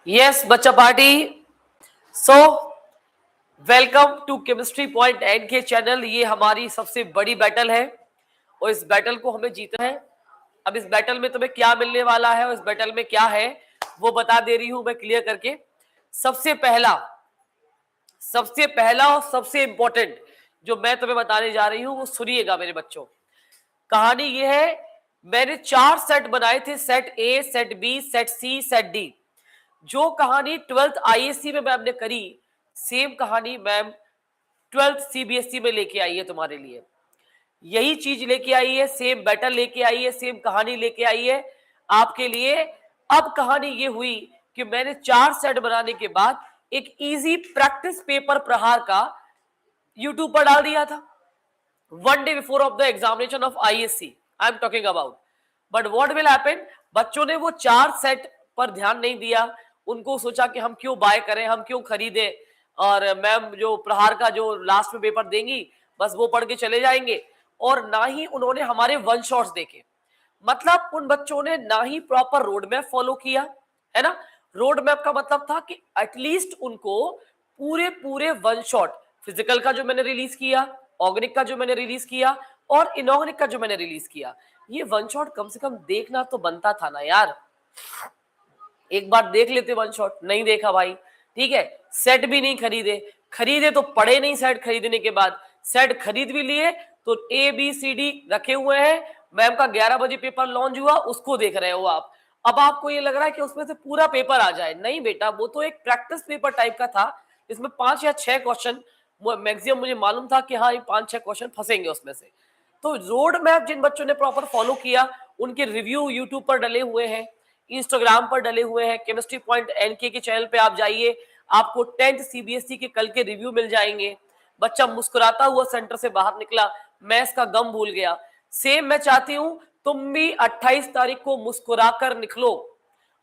Yes बच्चा party. So welcome to chemistry point N K channel. ये हमारी सबसे बड़ी बैटल है और इस बैटल को हमें जीतना है। अब इस बैटल में तुम्हें क्या मिलने वाला है और इस बैटल में क्या है वो बता दे रही हूं मैं क्लियर करके। सबसे पहला और सबसे इंपॉर्टेंट जो मैं तुम्हें बताने जा रही हूं वो सुनिएगा मेरे बच्चों। कहानी ये है, मैंने 4 सेट बनाए थे, set A, set B, set C, set D. जो कहानी 12th आईएससी में मैम ने करी, सेम कहानी मैम 12th सीबीएसई में लेके आई है तुम्हारे लिए। यही चीज लेके आई है, सेम बैटल लेके आई है, सेम कहानी लेके आई है आपके लिए। अब कहानी ये हुई कि मैंने 4 सेट बनाने के बाद एक इजी प्रैक्टिस पेपर प्रहार का यूट्यूब पर डाल दिया था, 1 day before of the examination of ISC I am talking about. But what will happen, बच्चों ने वो 4 सेट पर ध्यान नहीं दिया। उनको सोचा कि हम क्यों बाय करें, हम क्यों खरीदें, और मैम जो प्रहार का जो लास्ट में पेपर देंगी बस वो पढ़ के चले जाएंगे। और ना ही उन्होंने हमारे वन शॉट्स देखे। मतलब उन बच्चों ने ना ही प्रॉपर रोड मैप फॉलो किया, है ना। रोड मैप का मतलब था कि एटलीस्ट उनको पूरे पूरे वन शॉट, फिजिकल का जो मैंने रिलीज किया, ऑर्गेनिक का जो मैंने रिलीज किया और इनऑर्गेनिक का जो मैंने रिलीज किया, ये वन शॉट कम से कम देखना तो बनता था ना यार। एक बार देख लेते वन शॉट, नहीं देखा भाई, ठीक है। सेट भी नहीं खरीदे तो पढ़े नहीं। सेट खरीदने के बाद सेट खरीद भी लिए तो ए बी सी डी रखे हुए हैं, मैम का 11 बजे पेपर लॉन्च हुआ उसको देख रहे हो आप। अब आपको ये लग रहा है कि उसमें से पूरा पेपर आ जाए, नहीं बेटा, वो तो एक प्रैक्टिस पेपर टाइप का था। इसमें 5 या 6 क्वेश्चन मैक्सिमम मुझे मालूम था कि हाँ ये 5-6 क्वेश्चन फंसेंगे उसमें से। तो रोड मैप जिन बच्चों ने प्रॉपर फॉलो किया उनके रिव्यू यूट्यूब पर डले हुए हैं, इंस्टाग्राम पर डले हुए हैं। केमिस्ट्री पॉइंट एनके के चैनल पे आप जाइए, आपको 10th सीबीएसई के कल के रिव्यू मिल जाएंगे। बच्चा मुस्कुराता हुआ सेंटर से बाहर निकला, मैथ्स का गम भूल गया। सेम मैं चाहती हूं तुम भी 28 तारीख को मुस्कुराकर निकलो,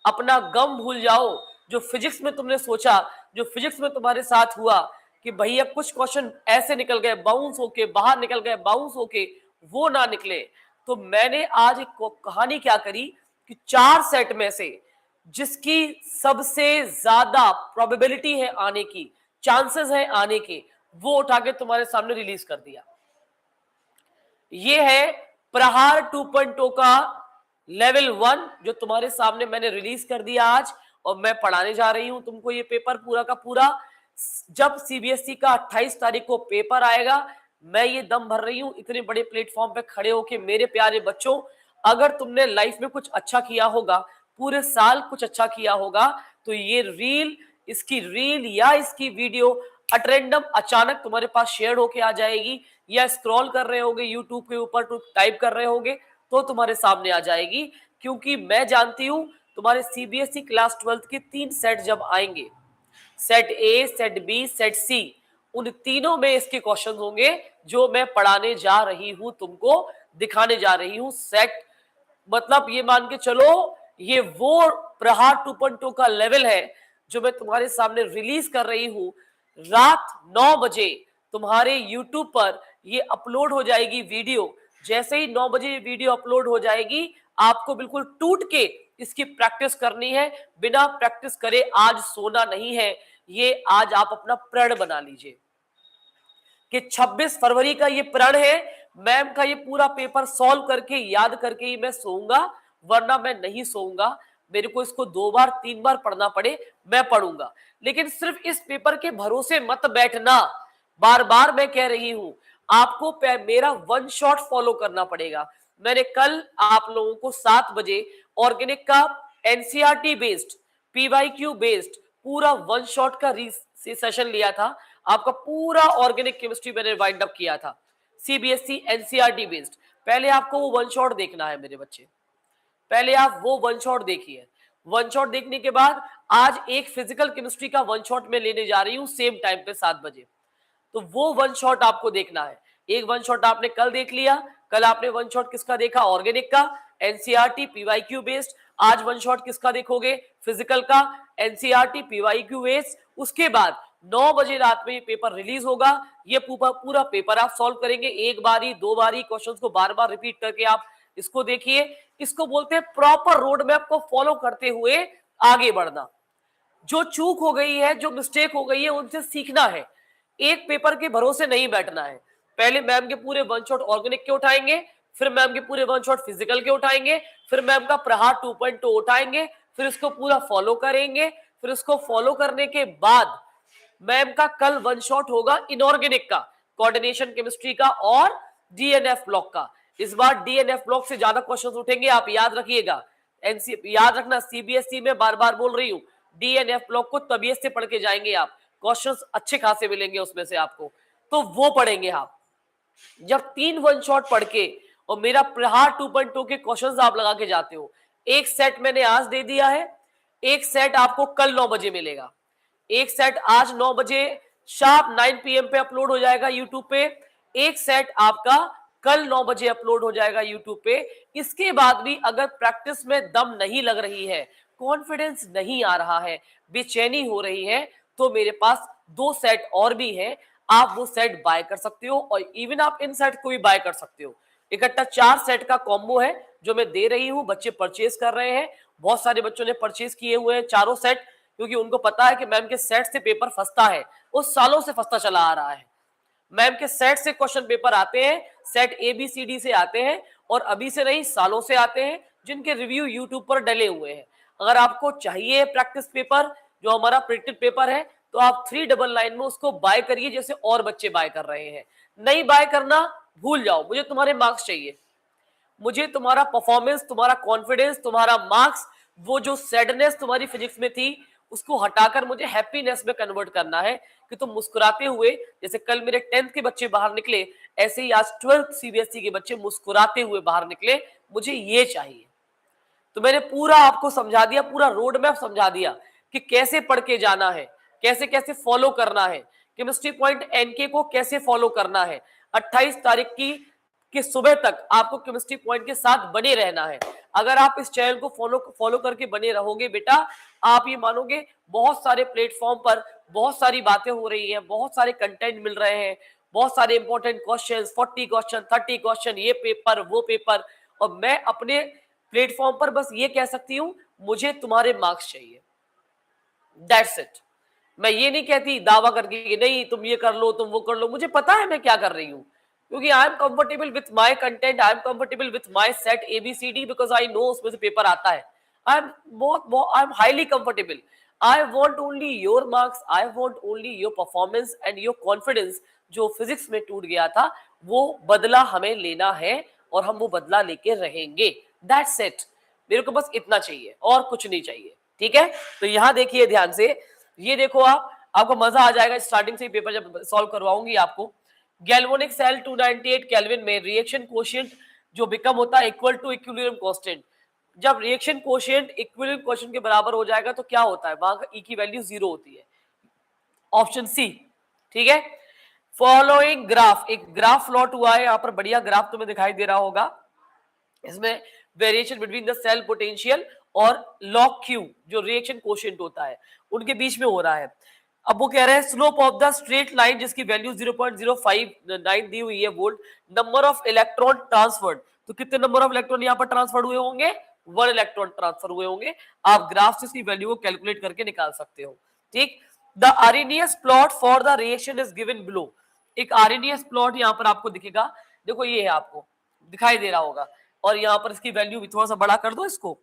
अपना गम भूल जाओ। जो फिजिक्स में तुमने सोचा, जो फिजिक्स में तुम्हारे साथ हुआ कि भैया कुछ क्वेश्चन ऐसे निकल गए बाउंस होके, बाहर निकल गए बाउंस होके, वो ना निकले। तो मैंने आज एक कहानी क्या करी कि 4 सेट में से जिसकी सबसे ज्यादा प्रोबेबिलिटी है आने की, चांसेस है आने के, वो उठा के तुम्हारे सामने रिलीज कर दिया। ये है प्रहार 2.0 का लेवल 1 जो तुम्हारे सामने मैंने रिलीज कर दिया आज, और मैं पढ़ाने जा रही हूं तुमको ये पेपर पूरा का पूरा। जब सीबीएसई का 28 तारीख को पेपर आएगा, मैं ये दम भर रही हूं इतने बड़े प्लेटफॉर्म पे खड़े होके, मेरे प्यारे बच्चों, अगर तुमने लाइफ में कुछ अच्छा किया होगा, पूरे साल कुछ अच्छा किया होगा, तो ये रील, इसकी रील या इसकी वीडियो अट रैंडम अचानक तुम्हारे पास शेयर होके आ जाएगी, या स्क्रॉल कर रहे होगे यूट्यूब के ऊपर तो टाइप कर रहे होगे तो तुम्हारे सामने आ जाएगी। क्योंकि मैं जानती हूं तुम्हारे सीबीएसई क्लास 12th के 3 सेट जब आएंगे, set A, set B, set C, उन तीनों में इसके क्वेश्चन होंगे जो मैं पढ़ाने जा रही हूं, तुमको दिखाने जा रही हूं। सेट मतलब ये मान के चलो ये वो प्रहार 2.0 का लेवल है जो मैं तुम्हारे सामने रिलीज कर रही हूं। रात 9 बजे तुम्हारे यूट्यूब पर ये अपलोड हो जाएगी वीडियो। जैसे ही 9 बजे वीडियो अपलोड हो जाएगी, आपको बिल्कुल टूट के इसकी प्रैक्टिस करनी है। बिना प्रैक्टिस करे आज सोना नहीं है। ये आज आप अपना प्रण बना लीजिए कि 26 फरवरी का ये प्रण है, मैम का ये पूरा पेपर सॉल्व करके याद करके ही मैं सोऊंगा, वरना मैं नहीं सोऊंगा। मेरे को इसको 2 बार 3 बार पढ़ना पड़े मैं पढ़ूंगा, लेकिन सिर्फ इस पेपर के भरोसे मत बैठना। बार बार मैं कह रही हूं, आपको मेरा वन शॉट फॉलो करना पड़ेगा। मैंने कल आप लोगों को 7 बजे ऑर्गेनिक का एनसीईआरटी बेस्ड, पीवाईक्यू बेस्ड पूरा वन शॉट का सेशन लिया था। आपका पूरा ऑर्गेनिक केमिस्ट्री मैंने वाइंड अप किया था, सीबीएसई एनसीईआरटी बेस्ड। पहले आपको वो वन शॉट देखना है मेरे बच्चे, पहले आप वो वन शॉट देखिए। वन शॉट देखने के बाद आज एक फिजिकल केमिस्ट्री का वन शॉट मैं लेने जा रही हूं सेम टाइम पे 7 बजे। तो वो वन शॉट आपको देखना है। एक वन शॉट आपने कल देख लिया, कल आपने वन शॉट किसका देखा, ऑर्गेनिक का, एनसीईआरटी पीवाईक्यू बेस्ड। आज वन शॉट किसका देखोगे, फिजिकल का, एनसीईआरटी पीवाईक्यू बेस्ड। उसके बाद 9 बजे रात में ये पेपर रिलीज होगा। ये पूरा पेपर आप सॉल्व करेंगे, एक बारी 2 बारी क्वेश्चंस को बार बार रिपीट करके आप इसको देखिए। इसको बोलते हैं प्रॉपर रोड मैप को फॉलो करते हुए आगे बढ़ना। जो चूक हो गई है, जो मिस्टेक हो गई है, उनसे सीखना है। एक पेपर के भरोसे नहीं बैठना है। पहले मैम के पूरे वन शॉट ऑर्गेनिक के उठाएंगे, फिर मैम के पूरे वन शॉट फिजिकल के उठाएंगे, फिर मैम का प्रहार 2.2 उठाएंगे, फिर इसको पूरा फॉलो करेंगे। फिर उसको फॉलो करने के बाद मैम का कल वन शॉट होगा इनऑर्गेनिक का, कोऑर्डिनेशन केमिस्ट्री का और डीएनएफ ब्लॉक का। इस बार डीएनएफ ब्लॉक से ज्यादा क्वेश्चंस उठेंगे, आप याद रखिएगा। एनसी याद रखना, सीबीएसई में बार बार बोल रही हूं, डीएनएफ ब्लॉक को तबीयत से पढ़ के जाएंगे आप, क्वेश्चंस अच्छे खासे मिलेंगे उसमें से आपको, तो वो पढ़ेंगे आप। जब 3 वन शॉट पढ़ के और मेरा प्रहार 2.2 के क्वेश्चंस आप लगा के जाते हो, एक सेट मैंने आज दे दिया है, एक सेट आपको कल 9 बजे मिलेगा। एक सेट आज 9 बजे शार्प 9 PM पे अपलोड हो जाएगा यूट्यूब पे, एक सेट आपका कल 9 बजे अपलोड हो जाएगा यूट्यूब पे। इसके बाद भी अगर प्रैक्टिस में दम नहीं लग रही है, कॉन्फिडेंस नहीं आ रहा है, बेचैनी हो रही है, तो मेरे पास 2 सेट और भी हैं, आप वो सेट बाय कर सकते हो और इवन आप इन सेट को भी बाय कर सकते हो। इकट्ठा 4 सेट का कॉम्बो है जो मैं दे रही हूं, बच्चे परचेज कर रहे हैं। बहुत सारे बच्चों ने परचेज किए हुए हैं चारों सेट, क्योंकि उनको पता है कि मैम के सेट से पेपर फंसता है, वो सालों से फंसता चला आ रहा है। मैम के सेट से क्वेश्चन पेपर आते हैं, सेट ABCD से आते हैं, और अभी से नहीं सालों से आते हैं, जिनके रिव्यू यूट्यूब पर डले हुए हैं। अगर आपको चाहिए प्रैक्टिस पेपर जो हमारा प्रिंटेड पेपर है, तो आप 399 में उसको बाय करिए, जैसे और बच्चे बाय कर रहे हैं। नहीं बाय करना, भूल जाओ, मुझे तुम्हारे मार्क्स चाहिए, मुझे तुम्हारा परफॉर्मेंस, तुम्हारा कॉन्फिडेंस, तुम्हारा मार्क्स, वो जो सैडनेस तुम्हारी फिजिक्स में थी उसको हटाकर मुझे हैप्पीनेस में कन्वर्ट करना है, कि तुम मुस्कुराते हुए, जैसे कल मेरे 10th के बच्चे बाहर निकले, ऐसे ही आज 12th CBSE के बच्चे मुस्कुराते हुए बाहर निकले, मुझे ये चाहिए। तो मैंने पूरा आपको समझा दिया, पूरा रोड मैप समझा दिया कि कैसे पढ़ के जाना है, कैसे कैसे फॉलो करना है, केमिस्ट्री पॉइंट एनके को कैसे फॉलो करना है। 28 तारीख की सुबह तक आपको केमिस्ट्री पॉइंट के साथ बने रहना है। अगर आप इस चैनल को फॉलो करके बने रहोगे बेटा, आप ये मानोगे बहुत सारे प्लेटफॉर्म पर बहुत सारी बातें हो रही हैं, बहुत सारे कंटेंट मिल रहे हैं, बहुत सारे इंपॉर्टेंट क्वेश्चंस, 40 क्वेश्चन, 30 क्वेश्चन, ये पेपर वो पेपर, और मैं अपने प्लेटफॉर्म पर बस ये कह सकती हूं, मुझे तुम्हारे मार्क्स चाहिए, दैट्स इट। मैं ये नहीं कहती दावा करके कि नहीं तुम ये कर लो, तुम वो कर लो, मुझे पता है मैं क्या कर रही हूँ, क्योंकि I am comfortable with my content, I am comfortable with my set ABCD, because I know उसमें से पेपर आता है। I am I am highly comfortable. I want only your marks, I want only your performance and your confidence. जो physics में टूट गया था वो बदला हमें लेना है, और हम वो बदला लेके रहेंगे, दैट्स इट। मेरे को बस इतना चाहिए और कुछ नहीं चाहिए, ठीक है। तो यहां देखिए ध्यान से, ये देखो आपको मजा आ जाएगा स्टार्टिंग से ही पेपर जब सॉल्व करवाऊंगी आपको। गैल्वेनिक सेल 298 केल्विन में रिएक्शन कोशिएंट जो बिकम होता है इक्वल टू इक्विलिब्रियम कांस्टेंट। जब रिएक्शन कोशिएंट इक्विलिब्रियम कांस्टेंट के बराबर हो जाएगा तो क्या होता है, वहां का E की वैल्यू 0 होती है, ऑप्शन सी, ठीक है। फॉलोइंग ग्राफ, एक ग्राफ प्लॉट हुआ है यहाँ पर, बढ़िया ग्राफ तुम्हें दिखाई दे रहा होगा। इसमें variation between the cell potential और लॉग क्यू जो रिएक्शन कोशिएंट होता है उनके बीच में हो रहा है। अब वो कह रहे हैं slope of the straight line जिसकी वैल्यू 0.059 दी हुई है volt, number of electron transferred, तो कितने नंबर ऑफ इलेक्ट्रॉन यहाँ पर ट्रांसफर हुए होंगे, 1 इलेक्ट्रॉन ट्रांसफर हुए होंगे। आप ग्राफ से इसकी वैल्यू को कैलकुलेट करके निकाल सकते हो, ठीक। The RNS plot for the reaction is given below. एक आरएनएस प्लॉट यहाँ पर आपको दिखेगा, देखो ये है, आपको दिखाई दे रहा होगा, और यहाँ पर इसकी वैल्यू भी थोड़ा सा बड़ा कर दो, इसको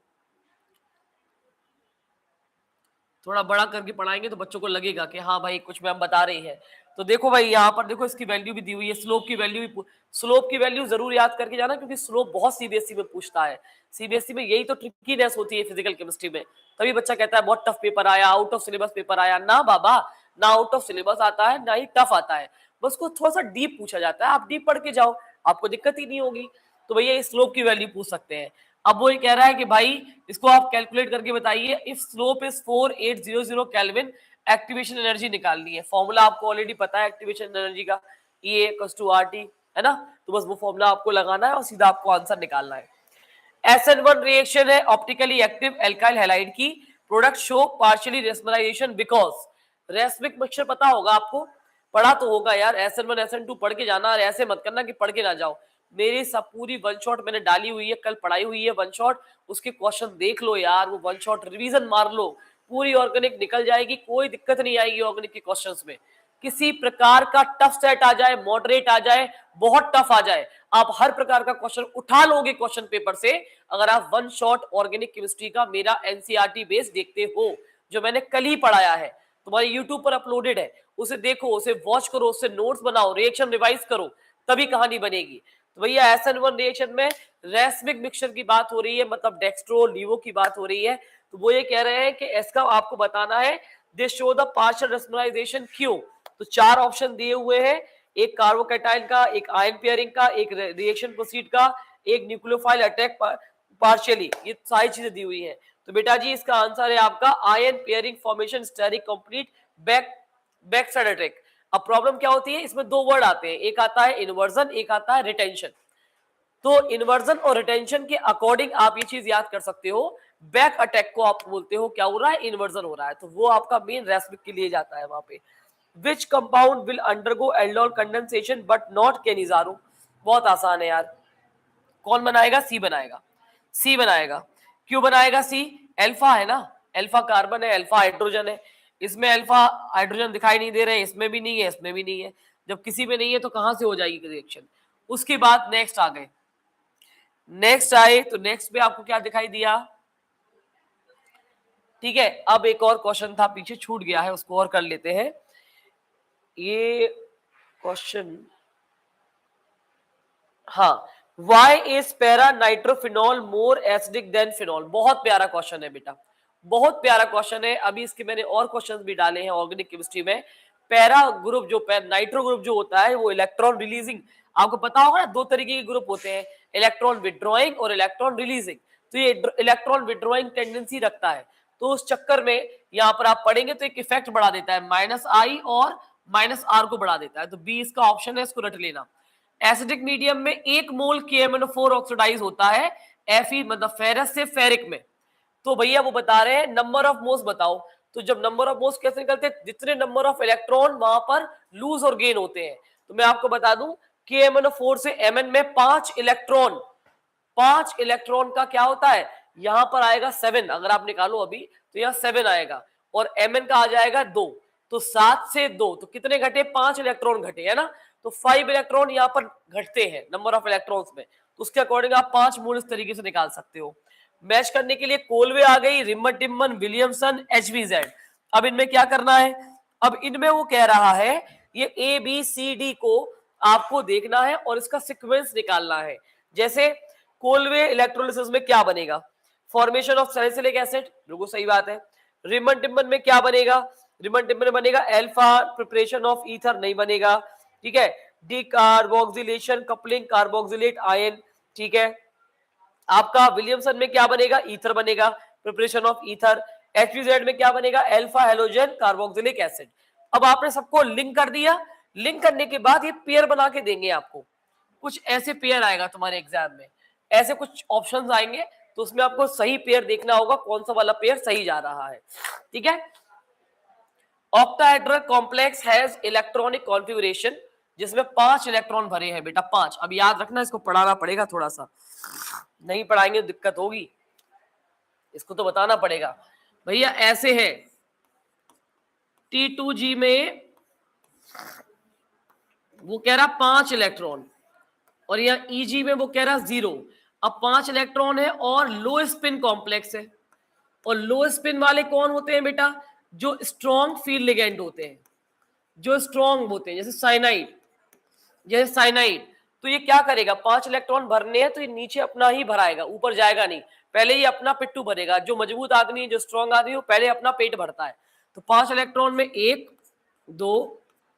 थोड़ा बड़ा करके पढ़ाएंगे तो बच्चों को लगेगा कि हाँ भाई कुछ मैम बता रही है। तो देखो भाई यहाँ पर देखो इसकी वैल्यू भी दी हुई है, स्लोप की वैल्यू भी, स्लोप की वैल्यू जरूर याद करके जाना, क्योंकि स्लोप बहुत सीबीएसई में पूछता है। सीबीएसई में यही तो ट्रिकीनेस होती है फिजिकल केमिस्ट्री में, तभी बच्चा कहता है बहुत टफ पेपर आया, आउट ऑफ सिलेबस पेपर आया। ना बाबा, ना आउट ऑफ सिलेबस आता है ना ही टफ आता है, बस को थोड़ा सा डीप पूछा जाता है। आप डीप पढ़ के जाओ, आपको दिक्कत ही नहीं होगी। तो भैया स्लोप की वैल्यू पूछ सकते हैं। अब वो ये कह रहा है कि भाई इसको आप कैलकुलेट करके बताइए, if slope is 4800 kelvin, activation energy निकालनी है। फॉर्मूला आपको ऑलरेडी पता है एक्टिवेशन एनर्जी का, E = RT, है ना। तो बस वो फॉर्मूला आपको लगाना है और सीधा आपको आंसर निकालना है। SN1 रिएक्शन है ऑप्टिकली एक्टिव एल्काइल हैलाइड की, product show partially racemisation because, racemic mixture पता होगा आपको, पढ़ा तो होगा यार, SN1 SN2 पढ़ के जाना, और ऐसे मत करना कि पढ़ के ना जाओ। मेरी सब पूरी वन शॉट मैंने डाली हुई है, कल पढ़ाई हुई है वन शॉट, उसके क्वेश्चन देख लो यार, वो वन शॉट रिवीजन मार लो, पूरी ऑर्गेनिक निकल जाएगी, कोई दिक्कत नहीं आएगी ऑर्गेनिक के क्वेश्चंस में। किसी प्रकार का टफ सेट आ जाए, मॉडरेट आ जाए, बहुत टफ आ जाए, आप हर प्रकार का क्वेश्चन उठा लोगे क्वेश्चन पेपर से, अगर आप वन शॉट ऑर्गेनिक केमिस्ट्री का मेरा एनसीईआरटी बेस देखते हो, जो मैंने कल ही पढ़ाया है, तुम्हारे यूट्यूब पर अपलोडेड है, उसे देखो, उसे वॉच करो, उससे नोट्स बनाओ, रिएक्शन रिवाइज करो, तभी कहानी बनेगी। तो भैया SN1 रिएक्शन में रेसमिक मिक्सचर की बात हो रही है, मतलब डेक्स्ट्रो लीवो की बात हो रही है। तो वो ये कह रहे हैं कि इसका आपको बताना है दे शो द पार्शियल रेस्मराइजेशन क्यों। तो 4 ऑप्शन दिए हुए हैं, एक कार्बोकैटायन का, एक आयन पेयरिंग का, एक रिएक्शन प्रोसीड का, एक न्यूक्लियोफाइल अटैक पार्शियली, ये सारी चीजें दी हुई है। तो बेटा जी इसका आंसर है आपका ion pairing formation steric complete back side attack. अब प्रॉब्लम क्या होती है, इसमें 2 वर्ड आते हैं, एक आता है इन्वर्जन, एक आता है रिटेंशन। तो इन्वर्जन और रिटेंशन के अकॉर्डिंग आप ये चीज याद कर सकते हो, बैक अटैक को आप बोलते हो क्या हो रहा है, इन्वर्जन हो रहा है, तो वो आपका मेन रेसमिक के लिए जाता है वहां पे। Which compound will undergo aldol condensation but not Cannizzaro. बहुत आसान है यार, कौन बनाएगा, सी बनाएगा, सी बनाएगा। क्यों बनाएगा सी, अल्फा है ना, अल्फा कार्बन है, अल्फा हाइड्रोजन है, इसमें अल्फा हाइड्रोजन दिखाई नहीं दे रहे हैं, इसमें भी नहीं है, इसमें भी नहीं है, जब किसी में नहीं है तो कहां से हो जाएगी रिएक्शन। उसके बाद नेक्स्ट आ गए, नेक्स्ट आए तो नेक्स्ट पे आपको क्या दिखाई दिया, ठीक है। अब एक और क्वेश्चन था पीछे छूट गया है, उसको और कर लेते हैं। ये क्वेश्चन, हाँ, why is para nitrophenol more acidic than phenol. बहुत प्यारा क्वेश्चन है बेटा, बहुत प्यारा क्वेश्चन है। अभी इसके मैंने और क्वेश्चंस भी डाले हैं ऑर्गेनिक केमिस्ट्री में। पैरा ग्रुप जो नाइट्रो ग्रुप जो होता है वो इलेक्ट्रॉन रिलीजिंग, आपको पता होगा ना, 2 तरीके के ग्रुप होते हैं, इलेक्ट्रॉन विड्रॉइंग और इलेक्ट्रॉन रिलीजिंग। तो ये इलेक्ट्रॉन विड्रॉइंग टेंडेंसी रखता है, तो उस चक्कर में यहाँ पर आप पढ़ेंगे तो एक इफेक्ट बढ़ा देता है, -I और -R को बढ़ा देता है। तो बी इसका ऑप्शन है, इसको रट लेना। एसिडिक मीडियम में 1 मोल KMnO4 ऑक्सीडाइज होता है Fe मतलब फेरस से फेरिक में। तो भैया वो बता रहे हैं नंबर ऑफ मोल्स बताओ। तो जब नंबर ऑफ मोल्स कैसे निकलते हैं, जितने नंबर ऑफ इलेक्ट्रॉन वहां पर लूज और गेन होते हैं। तो मैं आपको बता दूं KMnO4 से Mn में 5 इलेक्ट्रॉन, 5 इलेक्ट्रॉन का क्या होता है, यहां पर आएगा 7, अगर आप निकालो अभी तो यहाँ 7 आएगा, और Mn का आ जाएगा 2, तो 7 से 2 तो कितने घटे, 5 इलेक्ट्रॉन घटे, है ना। तो 5 इलेक्ट्रॉन यहाँ पर घटते हैं नंबर ऑफ इलेक्ट्रॉन्स में, तो उसके अकॉर्डिंग आप 5 मोल इस तरीके से निकाल सकते हो। मैच करने के लिए कोलवे आ गई, रिमन टिम्मन, विलियमसन, HVZ। अब इनमें क्या करना है, अब इनमें वो कह रहा है ये ABCD को आपको देखना है और इसका सीक्वेंस निकालना है। जैसे कोलवे इलेक्ट्रोलिसिस में क्या बनेगा, फॉर्मेशन ऑफ सैलिसिलिक एसिड, बिल्कुल सही बात है। रिमन टिम्मन में क्या बनेगा, रिमन टिम्मन में बनेगा अल्फा प्रिपरेशन ऑफ ईथर, नहीं बनेगा, ठीक है। डिकार्बोक्सिलेशन कपलिंग कार्बोक्सिलेट आयन, ठीक है। आपका विलियमसन में क्या बनेगा, ईथर बनेगा, प्रिपरेशन ऑफ ईथर। HVZ में क्या बनेगा, अल्फा हेलोजन कार्बोक्सिलिक एसिड। अब आपने सबको लिंक कर दिया, लिंक करने के बाद ये पेयर बना के देंगे आपको, कुछ ऐसे पेयर आएगा तुम्हारे एग्जाम में, ऐसे कुछ ऑप्शंस आएंगे, तो उसमें आपको सही पेयर देखना होगा, कौन सा वाला पेयर सही जा रहा है, ठीक है। Octahedral complex has electronic configuration, जिसमें 5 इलेक्ट्रॉन भरे हैं बेटा, 5। अब याद रखना, इसको पढ़ाना पड़ेगा थोड़ा सा, नहीं पढ़ाएंगे तो दिक्कत होगी, इसको तो बताना पड़ेगा भैया। ऐसे है T2G में वो कह रहा 5 इलेक्ट्रॉन, और यहाँ EG में वो कह रहा 0। अब 5 इलेक्ट्रॉन है और लो स्पिन कॉम्प्लेक्स है, और लो स्पिन वाले कौन होते हैं बेटा, जो स्ट्रॉन्ग फील्ड लिगेंड होते हैं, जो स्ट्रॉन्ग होते हैं, जैसे साइनाइड, जैसे साइनाइड। तो ये क्या करेगा, 5 इलेक्ट्रॉन भरने हैं तो ये नीचे अपना ही भराएगा, ऊपर जाएगा नहीं, पहले ये अपना पिट्टू भरेगा। जो मजबूत आदमी, जो स्ट्रॉन्ग आदमी, वो पहले अपना पेट भरता है। तो 5 इलेक्ट्रॉन में 1 2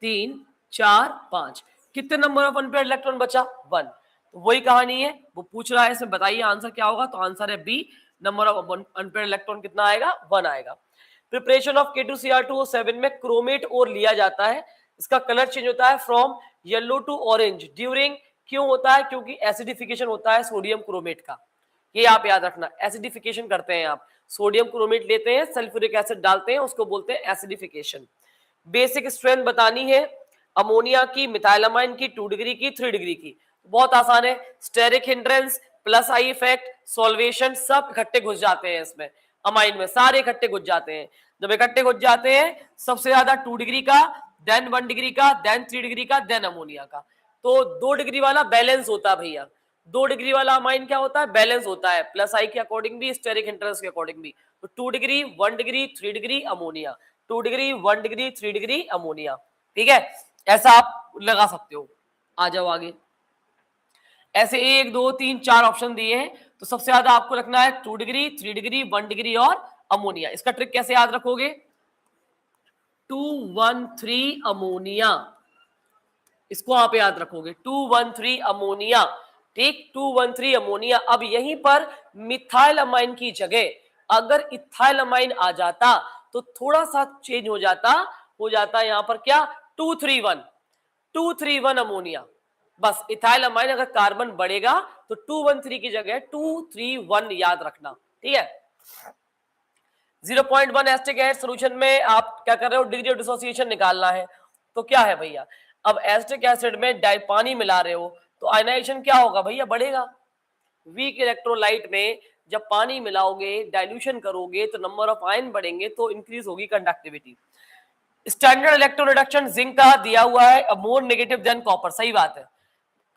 3 4 5, कितने नंबर ऑफ अनपेयर्ड इलेक्ट्रॉन बचा, 1। तो वही कहानी है, वो पूछ रहा है इसमें बताइए आंसर क्या होगा, तो आंसर है B, number of unpaired electron कितना आएगा, 1 आएगा। प्रिपरेशन ऑफ K2Cr2O7 में क्रोमेट और लिया जाता है, इसका कलर चेंज होता है from yellow to orange during, क्यों होता है, क्योंकि एसिडिफिकेशन होता है सोडियम क्रोमेट का, ये आप याद रखना, एसिडिफिकेशन करते हैं आप, सोडियम क्रोमेट लेते हैं, सल्फ्यूरिक एसिड डालते हैं, उसको बोलते हैं एसिडिफिकेशन। बेसिक स्ट्रेंथ बतानी है अमोनिया की, मिथाइलामाइन की, 2 डिग्री की, 3 डिग्री की, बहुत आसान है। Steric hindrance, plus I effect, solvation, सब इकट्ठे घुस जाते हैं इसमें। अमाइन में सारे इकट्ठे घुस जाते हैं। जब इकट्ठे घुस जाते हैं सबसे ज्यादा 2 डिग्री का, देन 1 डिग्री का, देन 3 डिग्री का, देन अमोनिया का। तो 2 डिग्री वाला बैलेंस होता है भैया। 2 डिग्री वाला अमाइन क्या होता है? बैलेंस होता है, प्लस आई के अकॉर्डिंग भी, स्टेरिक हिंड्रेंस के अकॉर्डिंग भी। तो 2 degree, 1 degree, 3 degree ammonia, 2 degree, 1 degree, 3 degree ammonia. ठीक है, ऐसा आप लगा सकते हो। आ जाओ आगे। ऐसे 1 2 3 4 ऑप्शन दिए हैं, तो सबसे ज्यादा आपको रखना है 2 डिग्री, 3 डिग्री, 1 डिग्री और अमोनिया। इसका ट्रिक कैसे याद रखोगे? 213 अमोनिया, इसको आप याद रखोगे, 213 अमोनिया। ठीक, 213 अमोनिया। अब यहीं पर मिथाइल अमाइन की जगह अगर इथाइल अमाइन आ जाता तो थोड़ा सा चेंज हो जाता यहां पर क्या? 231 अमोनिया। बस इथाइल अमाइन अगर कार्बन बढ़ेगा तो 213 की जगह 231 याद रखना। ठीक है, 0.1 एसिटिक एसिड सोल्यूशन में आप क्या कर रहे हो? डिग्री ऑफ डिसोसिएशन निकालना है। तो क्या है भैया, अब एसिटिक एसिड में पानी मिला रहे हो तो आयनाइजेशन क्या होगा भैया? बढ़ेगा। वीक इलेक्ट्रोलाइट में जब पानी मिलाओगे, डाइल्यूशन करोगे तो नंबर ऑफ आयन बढ़ेंगे, तो इंक्रीज होगी conductivity. Standard electron reduction zinc का दिया हुआ है मोर नेगेटिव देन कॉपर, सही बात है।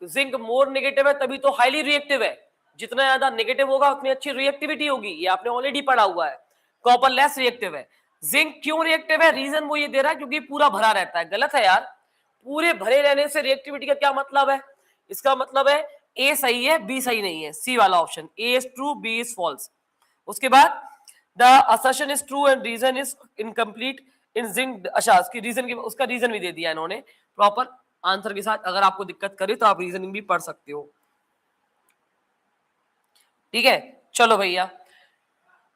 जिंक मोर नेगेटिव है तभी तो हाईली रिएक्टिव है। जितना ज्यादा नेगेटिव होगा उतनी अच्छी रिएक्टिविटी होगी, ये आपने ऑलरेडी पढ़ा हुआ है। कॉपर लेस रिएक्टिव है। जिंक क्यों रिएक्टिव है? रीजन वो ये दे रहा है क्योंकि पूरा भरा रहता है। गलत है यार, पूरे भरे रहने से रिएक्टिविटी का क्या मतलब है? इसका मतलब है ए सही है, बी सही नहीं है। सी वाला option, A is true, B is false. उसके बाद the assertion is true and reason is incomplete in zinc. अच्छा, उसका रीजन भी दे दिया इन्होंने प्रॉपर आंसर के साथ। अगर आपको दिक्कत करे तो आप रीजनिंग भी पढ़ सकते हो। ठीक है, चलो भैया।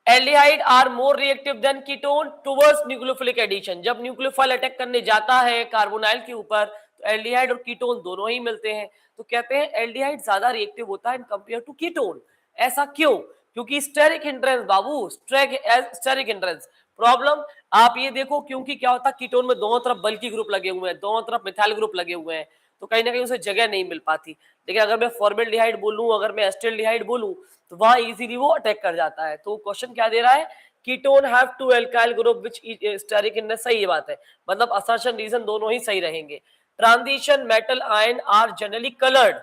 Aldehyde are more reactive than ketone towards nucleophilic addition. जब न्यूक्लियोफाइल अटैक करने जाता है कार्बोनाइल के ऊपर तो एल्डिहाइड और कीटोन दोनों ही मिलते हैं, तो कहते हैं एल्डिहाइड ज्यादा रिएक्टिव होता है इन कंपेयर टू कीटोन। ऐसा क्यों? क्योंकि स्टेरिक हिंड्रेंस बाबू, स्टेरिक हिंड्रेंस। प्रॉब्लम आप ये देखो, क्योंकि क्या होता है कीटोन में दोनों तरफ बल्की ग्रुप लगे हुए हैं, दोनों तरफ मिथाइल ग्रुप लगे हुए हैं, तो कहीं ना कहीं उसे जगह नहीं मिल पाती। लेकिन अगर मैं फॉर्मेल्डिहाइड बोलूं, अगर मैं एस्टेल्डिहाइड बोलूं, तो वहां इजीली वो अटैक कर जाता है। तो क्वेश्चन क्या दे रहा है? Ketone have two alkyl group which steric hindrance. सही बात है, मतलब असर्शन रीजन दोनों ही सही रहेंगे। Transition metal ion are generally coloured.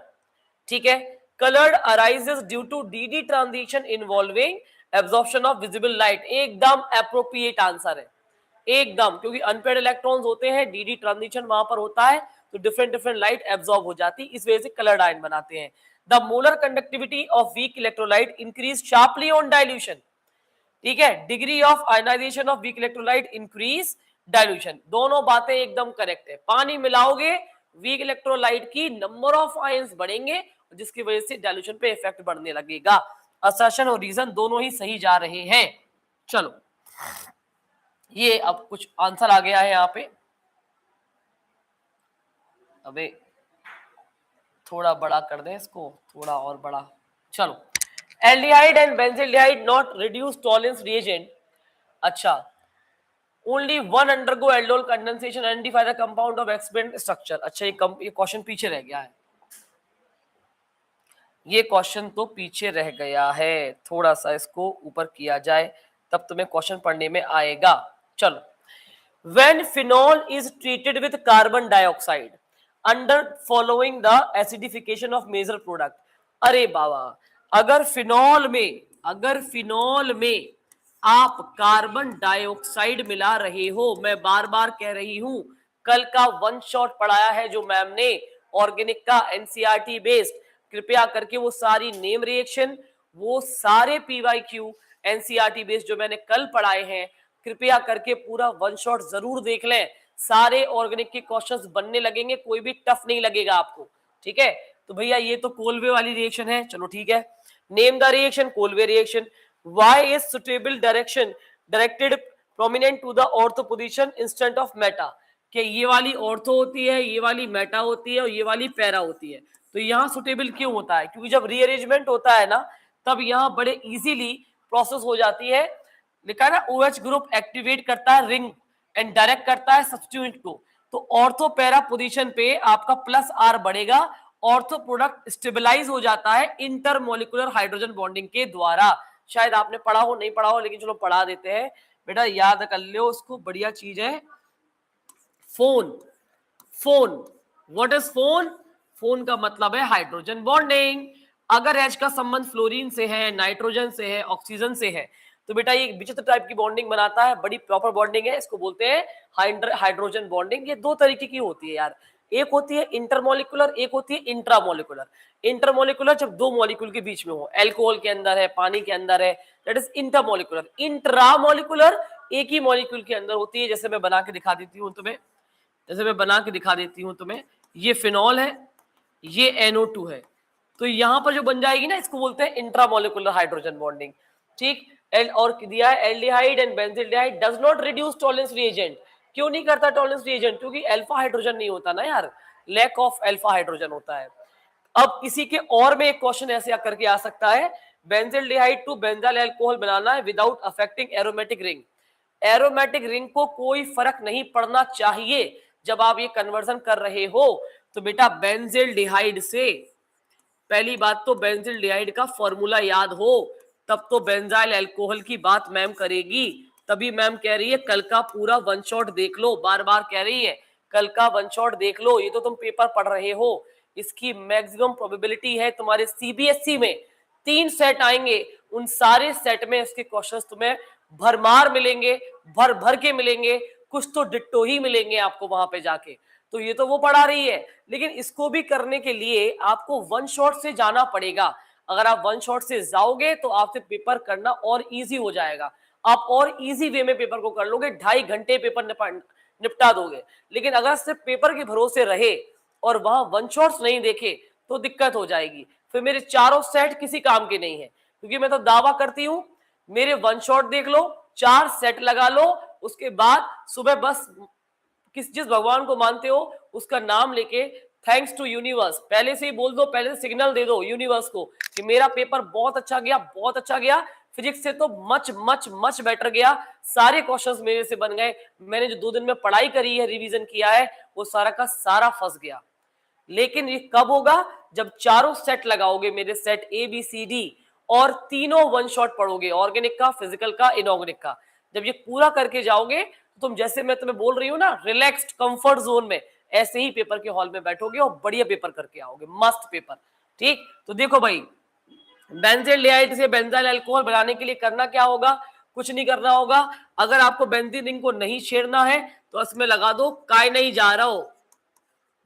ठीक है, coloured arises due to d transition involving absorption of visible light. एकदम एप्रोप्रिएट आंसर है, एकदम, क्योंकि अनपेड इलेक्ट्रॉन्स होते हैं, डी ट्रांजिशन वहां पर होता है तो डिफरेंट डिफरेंट लाइट एब्जॉर्ब हो जाती है, इस वजह से कलर्ड आयन बनाते हैं। The molar conductivity of weak electrolyte increase sharply on dilution. ठीक है, degree of ionisation of weak electrolyte increase dilution. दोनों बातें एकदम करेक्ट है। पानी मिलाओगे वीक इलेक्ट्रोलाइट की नंबर ऑफ आयंस बढ़ेंगे, जिसकी वजह से डाइल्यूशन पे इफेक्ट बढ़ने लगेगा। असर्शन और रीजन दोनों ही सही जा रहे हैं। चलो, ये अब कुछ आंसर आ गया है यहाँ पे। अबे थोड़ा बड़ा कर दें इसको, थोड़ा और बड़ा। चलो, aldehyde and benzaldehyde not reduce Tollens reagent. अच्छा, only one undergo aldol condensation, identify the compound of experiment structure. अच्छा, ये क्वेश्चन पीछे रह गया है, ये क्वेश्चन तो पीछे रह गया है। थोड़ा सा इसको ऊपर किया जाए तब तुम्हें क्वेश्चन पढ़ने में आएगा। चलो, when phenol is treated with carbon dioxide under following the acidification of major product। अरे बाबा, अगर फिनॉल में आप कार्बन डाइऑक्साइड मिला रहे हो, मैं बार बार कह रही हूं, कल का वन शॉट पढ़ाया है जो मैम ने ऑर्गेनिक का एनसीईआरटी बेस्ड, कृपया करके वो सारी नेम रिएक्शन, वो सारे पीवाईक्यू एनसीईआरटी बेस्ड जो मैंने कल पढ़ाए हैं, कृपया करके पूरा वन शॉट जरूर देख लें। सारे ऑर्गेनिक के क्वेश्चंस बनने लगेंगे, कोई भी टफ नहीं लगेगा आपको। ठीक है, तो भैया ये तो कोलवे वाली रिएक्शन है, चलो ठीक है। Name the reaction, Kolbe reaction. Why is suitable direction directed prominent to the ortho position instead of meta. कि ये वाली ऑर्थो होती है, ये वाली मेटा होती है और ये वाली पैरा होती है। तो यहाँ सुटेबल क्यों होता है? क्योंकि जब रीअरेंजमेंट होता है ना, तब यहाँ बड़े इजीली प्रोसेस हो जाती है। लिखा है ना, OH ग्रुप एक्टिवेट करता है रिंग एंड डायरेक्ट करता है सब्स्टिट्यूएंट को। तो ऑर्थो पैरा पोजीशन पे आपका प्लस आर बढ़ेगा, ऑर्थो प्रोडक्ट स्टेबलाइज हो जाता है इंटरमोलिकुलर हाइड्रोजन बॉन्डिंग के द्वारा। शायद आपने पढ़ा हो, नहीं पढ़ा हो, लेकिन चलो पढ़ा देते हैं बेटा, याद कर लो उसको, बढ़िया चीज है। Phone, phone, what is phone? Phone का मतलब है हाइड्रोजन बॉन्डिंग। अगर H का संबंध फ्लोरीन से है, नाइट्रोजन से है, ऑक्सीजन से है, तो बेटा ये विचित्र टाइप की बॉन्डिंग बनाता है, बड़ी प्रॉपर बॉन्डिंग है, इसको बोलते हैं हाइड्रोजन बॉन्डिंग। ये दो तरीके की होती है यार, एक होती है इंटरमोलिकुलर, एक होती है इंट्रामोलिकुलर। इंटरमोलिकुलर जब दो मॉलिक्यूल के बीच में हो, अल्कोहल के अंदर है, पानी के अंदर है, दैट इज इंटरमोलिकुलर। इंट्रामोलिकुलर एक ही मॉलिक्यूल के अंदर होती है, जैसे मैं बना के दिखा देती हूँ तुम्हें, जैसे मैं बना के दिखा देती हूँ तुम्हें, ये फिनॉल है, ये NO2 है, तो यहां पर जो बन जाएगी ना, इसको बोलते हैं इंट्रामोलिकुलर हाइड्रोजन बॉन्डिंग। ठीक, और दिया है aldehyde and benzaldehyde does not reduce Tollens reagent. क्यों नहीं करता टॉलरेंस रिएजेंट? क्योंकि अल्फा हाइड्रोजन नहीं होता ना यार, लैक ऑफ अल्फा हाइड्रोजन होता है। अब किसी के और में एक क्वेश्चन ऐसे करके आ सकता है, बेंजिल्डिहाइड टू बेंजाइल अल्कोहल बनाना है without affecting aromatic ring. Aromatic ring को कोई फर्क नहीं पड़ना चाहिए जब आप ये कन्वर्जन कर रहे हो। तो बेटा बेंजिल्डिहाइड से, पहली बात तो बेंजिल्डिहाइड का फॉर्मूला याद हो, तब तो बेंजाइल अल्कोहल की बात मैम करेगी। तभी मैम कह रही है कल का पूरा वन शॉट देख लो, बार बार कह रही है कल का वन शॉट देख लो, ये तो तुम पेपर पढ़ रहे हो। इसकी मैक्सिमम प्रोबेबिलिटी है तुम्हारे CBSE में 3 सेट आएंगे, उन सारे सेट में इसके क्वेश्चंस तुम्हें भरमार मिलेंगे, भर भर के मिलेंगे, कुछ तो डिट्टो ही मिलेंगे आपको वहां पे जाके। तो ये तो वो पढ़ा रही है, लेकिन इसको भी करने के लिए आपको वन शॉट से जाना पड़ेगा। अगर आप वन शॉट से जाओगे तो आपसे पेपर करना और इजी हो जाएगा, आप और इजी वे में पेपर को कर लोगे, 2.5 घंटे पेपर निपटा दोगे। लेकिन अगर सिर्फ पेपर के भरोसे रहे और वहां वन शॉट्स नहीं देखे तो दिक्कत हो जाएगी, फिर मेरे चारों सेट किसी काम के नहीं है। क्योंकि मैं तो दावा करती हूं, मेरे वन शॉट देख लो, 4 सेट लगा लो, उसके बाद सुबह बस जिस भगवान को मानते हो उसका नाम लेके थैंक्स टू यूनिवर्स पहले से ही बोल दो, पहले से सिग्नल दे दो यूनिवर्स को कि मेरा पेपर बहुत अच्छा गया, बहुत अच्छा गया। फिजिक्स से तो मच मच मच बेटर गया, सारे क्वेश्चंस मेरे से बन गए, मैंने जो 2 दिन में पढ़ाई करी है, रिवीजन किया है, वो सारा का सारा फंस गया। लेकिन ये कब होगा? जब चारों सेट लगाओगे, मेरे सेट ABCD, और तीनों वन शॉट पढ़ोगे, ऑर्गेनिक का, फिजिकल का, इनऑर्गेनिक का। जब ये पूरा करके जाओगे तो तुम, जैसे मैं तुम्हें बोल रही हूँ ना, रिलैक्स्ड कंफर्ट जोन में, ऐसे ही पेपर के हॉल में बैठोगे और बढ़िया पेपर करके आओगे, मस्त पेपर। ठीक, तो देखो भाई, बेंजिल्डिहाइड से बेंजाइल अल्कोहल बनाने के लिए करना क्या होगा? कुछ नहीं करना होगा। अगर आपको बेंजीन रिंग को नहीं छेड़ना है तो इसमें लगा दो काइनेजारो।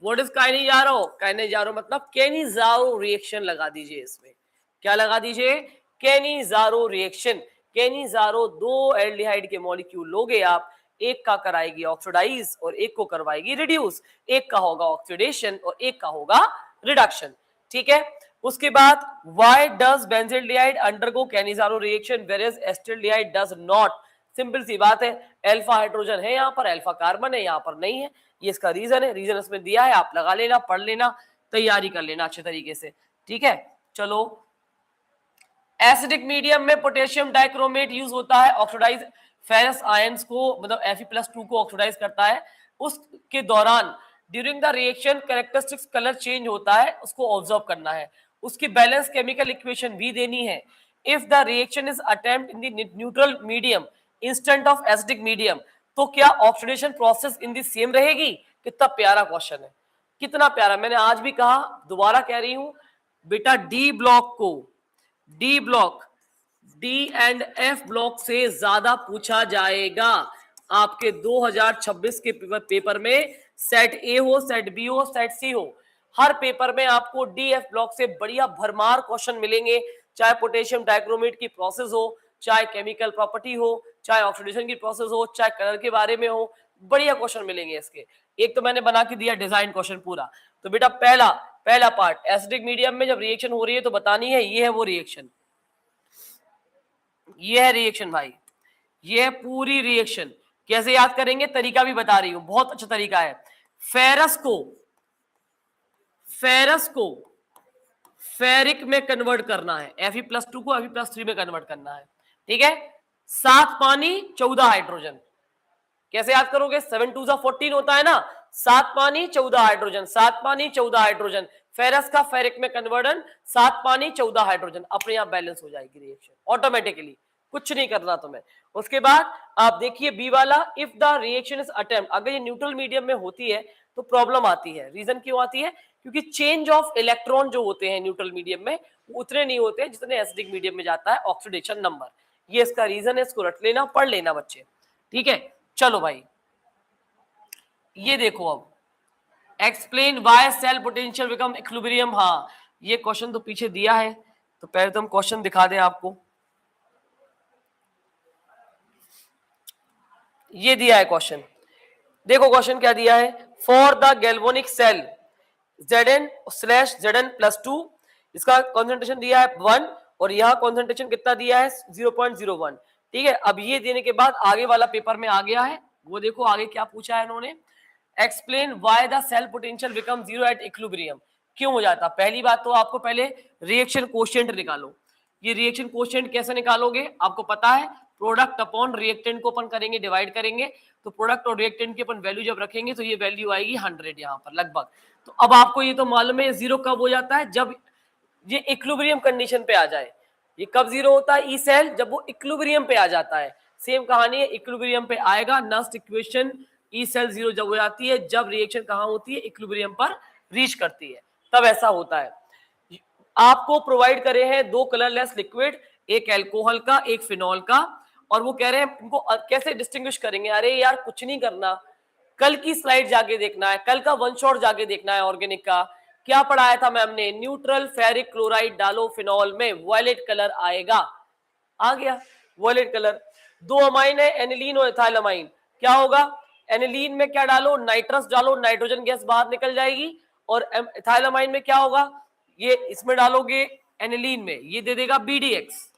What is काइनेजारो? काइनेजारो मतलब केनिजारो रिएक्शन लगा दीजिए इसमें। क्या लगा दीजिए? Cannizzaro reaction. केनिजारो 2 एल्डिहाइड के मॉलिक्यूल लोगे आप, एक का कराएगी ऑक्सीडाइज और एक को करवाएगी रिड्यूस, एक का होगा ऑक्सीडेशन और एक का होगा रिडक्शन। ठीक है, उसके बाद why does benzaldehyde undergo Cannizzaro reaction whereas acetaldehyde does not? Simple सी बात है, अल्फा हाइड्रोजन है यहाँ पर, अल्फा कार्बन है यहाँ पर, नहीं है। ये इसका रीजन है, रीजन इसमें दिया है, आप लगा लेना, पढ़ लेना, तैयारी कर लेना अच्छे तरीके से। ठीक है, चलो। एसिडिक मीडियम में पोटेशियम डाइक्रोमेट यूज होता है, ऑक्सीडाइज फेरस आयंस को, मतलब Fe+2 को ऑक्सीडाइज करता है। उसके दौरान during the reaction characteristics colour change होता है, उसको ऑब्जर्व करना है। उसकी बैलेंस केमिकल इक्वेशन भी देनी है। If the reaction is attempt in the neutral medium instant of acidic medium, तो क्या oxidation process in the same रहेगी? कितना प्यारा क्वेश्चन है, कितना प्यारा। मैंने आज भी कहा, दोबारा कह रही हूं बेटा, डी ब्लॉक को, D block, D and F block से ज्यादा पूछा जाएगा आपके 2026 के पेपर में। सेट ए हो, सेट बी हो, सेट सी हो, हर पेपर में आपको डी एफ ब्लॉक से बढ़िया भरमार क्वेश्चन मिलेंगे। चाहे पोटेशियम डाइक्रोमेट की प्रोसेस हो, चाहे केमिकल प्रॉपर्टी हो, चाहे ऑक्सीडेशन की प्रोसेस हो, चाहे कलर के बारे में हो, बढ़िया क्वेश्चन मिलेंगे इसके। एक तो मैंने बना के दिया डिजाइन क्वेश्चन पूरा। तो बेटा पहला पार्ट, एसिडिक मीडियम में जब रिएक्शन हो रही है तो बतानी है, ये है वो रिएक्शन, ये है रिएक्शन भाई, ये है पूरी रिएक्शन। कैसे याद करेंगे, तरीका भी बता रही हूं, बहुत अच्छा तरीका है। फेरस को फेरिक में कन्वर्ट करना है, Fe+2 को Fe+3 में कन्वर्ट करना है। ठीक है, 7 पानी 14 हाइड्रोजन। कैसे याद करोगे? 7 2 14 होता है ना, 7 पानी 14 हाइड्रोजन, 7 पानी 14 हाइड्रोजन। फेरस का फेरिक में कन्वर्जन 7 पानी 14 हाइड्रोजन, अपने आप बैलेंस हो जाएगी रिएक्शन ऑटोमेटिकली, कुछ नहीं करना तुम्हें। उसके बाद आप देखिए बी वाला, if the reaction is attempt, अगर ये न्यूट्रल मीडियम में होती है तो प्रॉब्लम आती है। रीजन क्यों आती है? क्योंकि चेंज ऑफ इलेक्ट्रॉन जो होते हैं न्यूट्रल मीडियम में वो उतने नहीं होते जितने एसिडिक मीडियम में जाता है ऑक्सीडेशन नंबर। ये इसका रीजन है, इसको रट लेना, पढ़ लेना बच्चे, ठीक है। चलो भाई ये देखो, अब explain why cell potential become equilibrium. हाँ ये क्वेश्चन तो पीछे दिया है, तो पहले तो हम क्वेश्चन दिखा दें आपको। ये दिया है क्वेश्चन, देखो क्वेश्चन क्या दिया है। For the galvanic cell Zn/Zn+2, इसका कॉन्सेंट्रेशन दिया है 1 और यहाँ कॉन्सेंट्रेशन कितना दिया है 0.01, ठीक है। अब ये देने के बाद आगे वाला पेपर में आ गया है, वो देखो आगे क्या पूछा है इन्होंने। Explain why the cell potential become 0 at equilibrium, क्यों हो जाता? पहली बात तो आपको पहले रिएक्शन कोएफिशिएंट निकालो। ये रिएक्शन कोएफिशिएंट कैसे निकालोगे? आपको पता है, प्रोडक्ट अपॉन रिएक्टेंट को अपन करेंगे, डिवाइड करेंगे, तो प्रोडक्ट और रिएक्टेंट की अपन वैल्यू जब रखेंगे तो ये वैल्यू आएगी 100 यहाँ पर लगभग। तो अब आपको ये तो मालूम है जीरो कब हो जाता है, जब ये इक्विलिब्रियम कंडीशन पे आ जाए। ये कब जीरो होता है ई सेल? जब वो इक्विलिब्रियम पे आ जाता है। सेम कहानी है, इक्विलिब्रियम पे आएगा Nernst equation, E cell zero जब हो जाती है, जब रिएक्शन कहाँ होती है? इक्विलिब्रियम पर रीच करती है, तब ऐसा होता है। आपको प्रोवाइड करे हैं 2 कलरलेस लिक्विड, एक एल्कोहल का एक फिनॉल का, और वो कह रहे हैं इनको कैसे डिस्टिंग्विश करेंगे। अरे यार कुछ नहीं करना, कल की स्लाइड जाके देखना है, कल का वन शॉट जाके देखना है। ऑर्गेनिक का क्या पढ़ाया था मैम ने? न्यूट्रल फेरिक क्लोराइड डालो फिनॉल में, वॉयलेट कलर आएगा। आ गया वॉयलेट कलर। 2 अमाइन है, एनिलीन और इथाइलमाइन। क्या होगा? एनिलीन में क्या डालो? नाइट्रस डालो, नाइट्रोजन गैस बाहर निकल जाएगी। और इथाइलमाइन में क्या होगा? ये इसमें डालोगे एनिलीन में, ये दे देगा बीडीएक्स,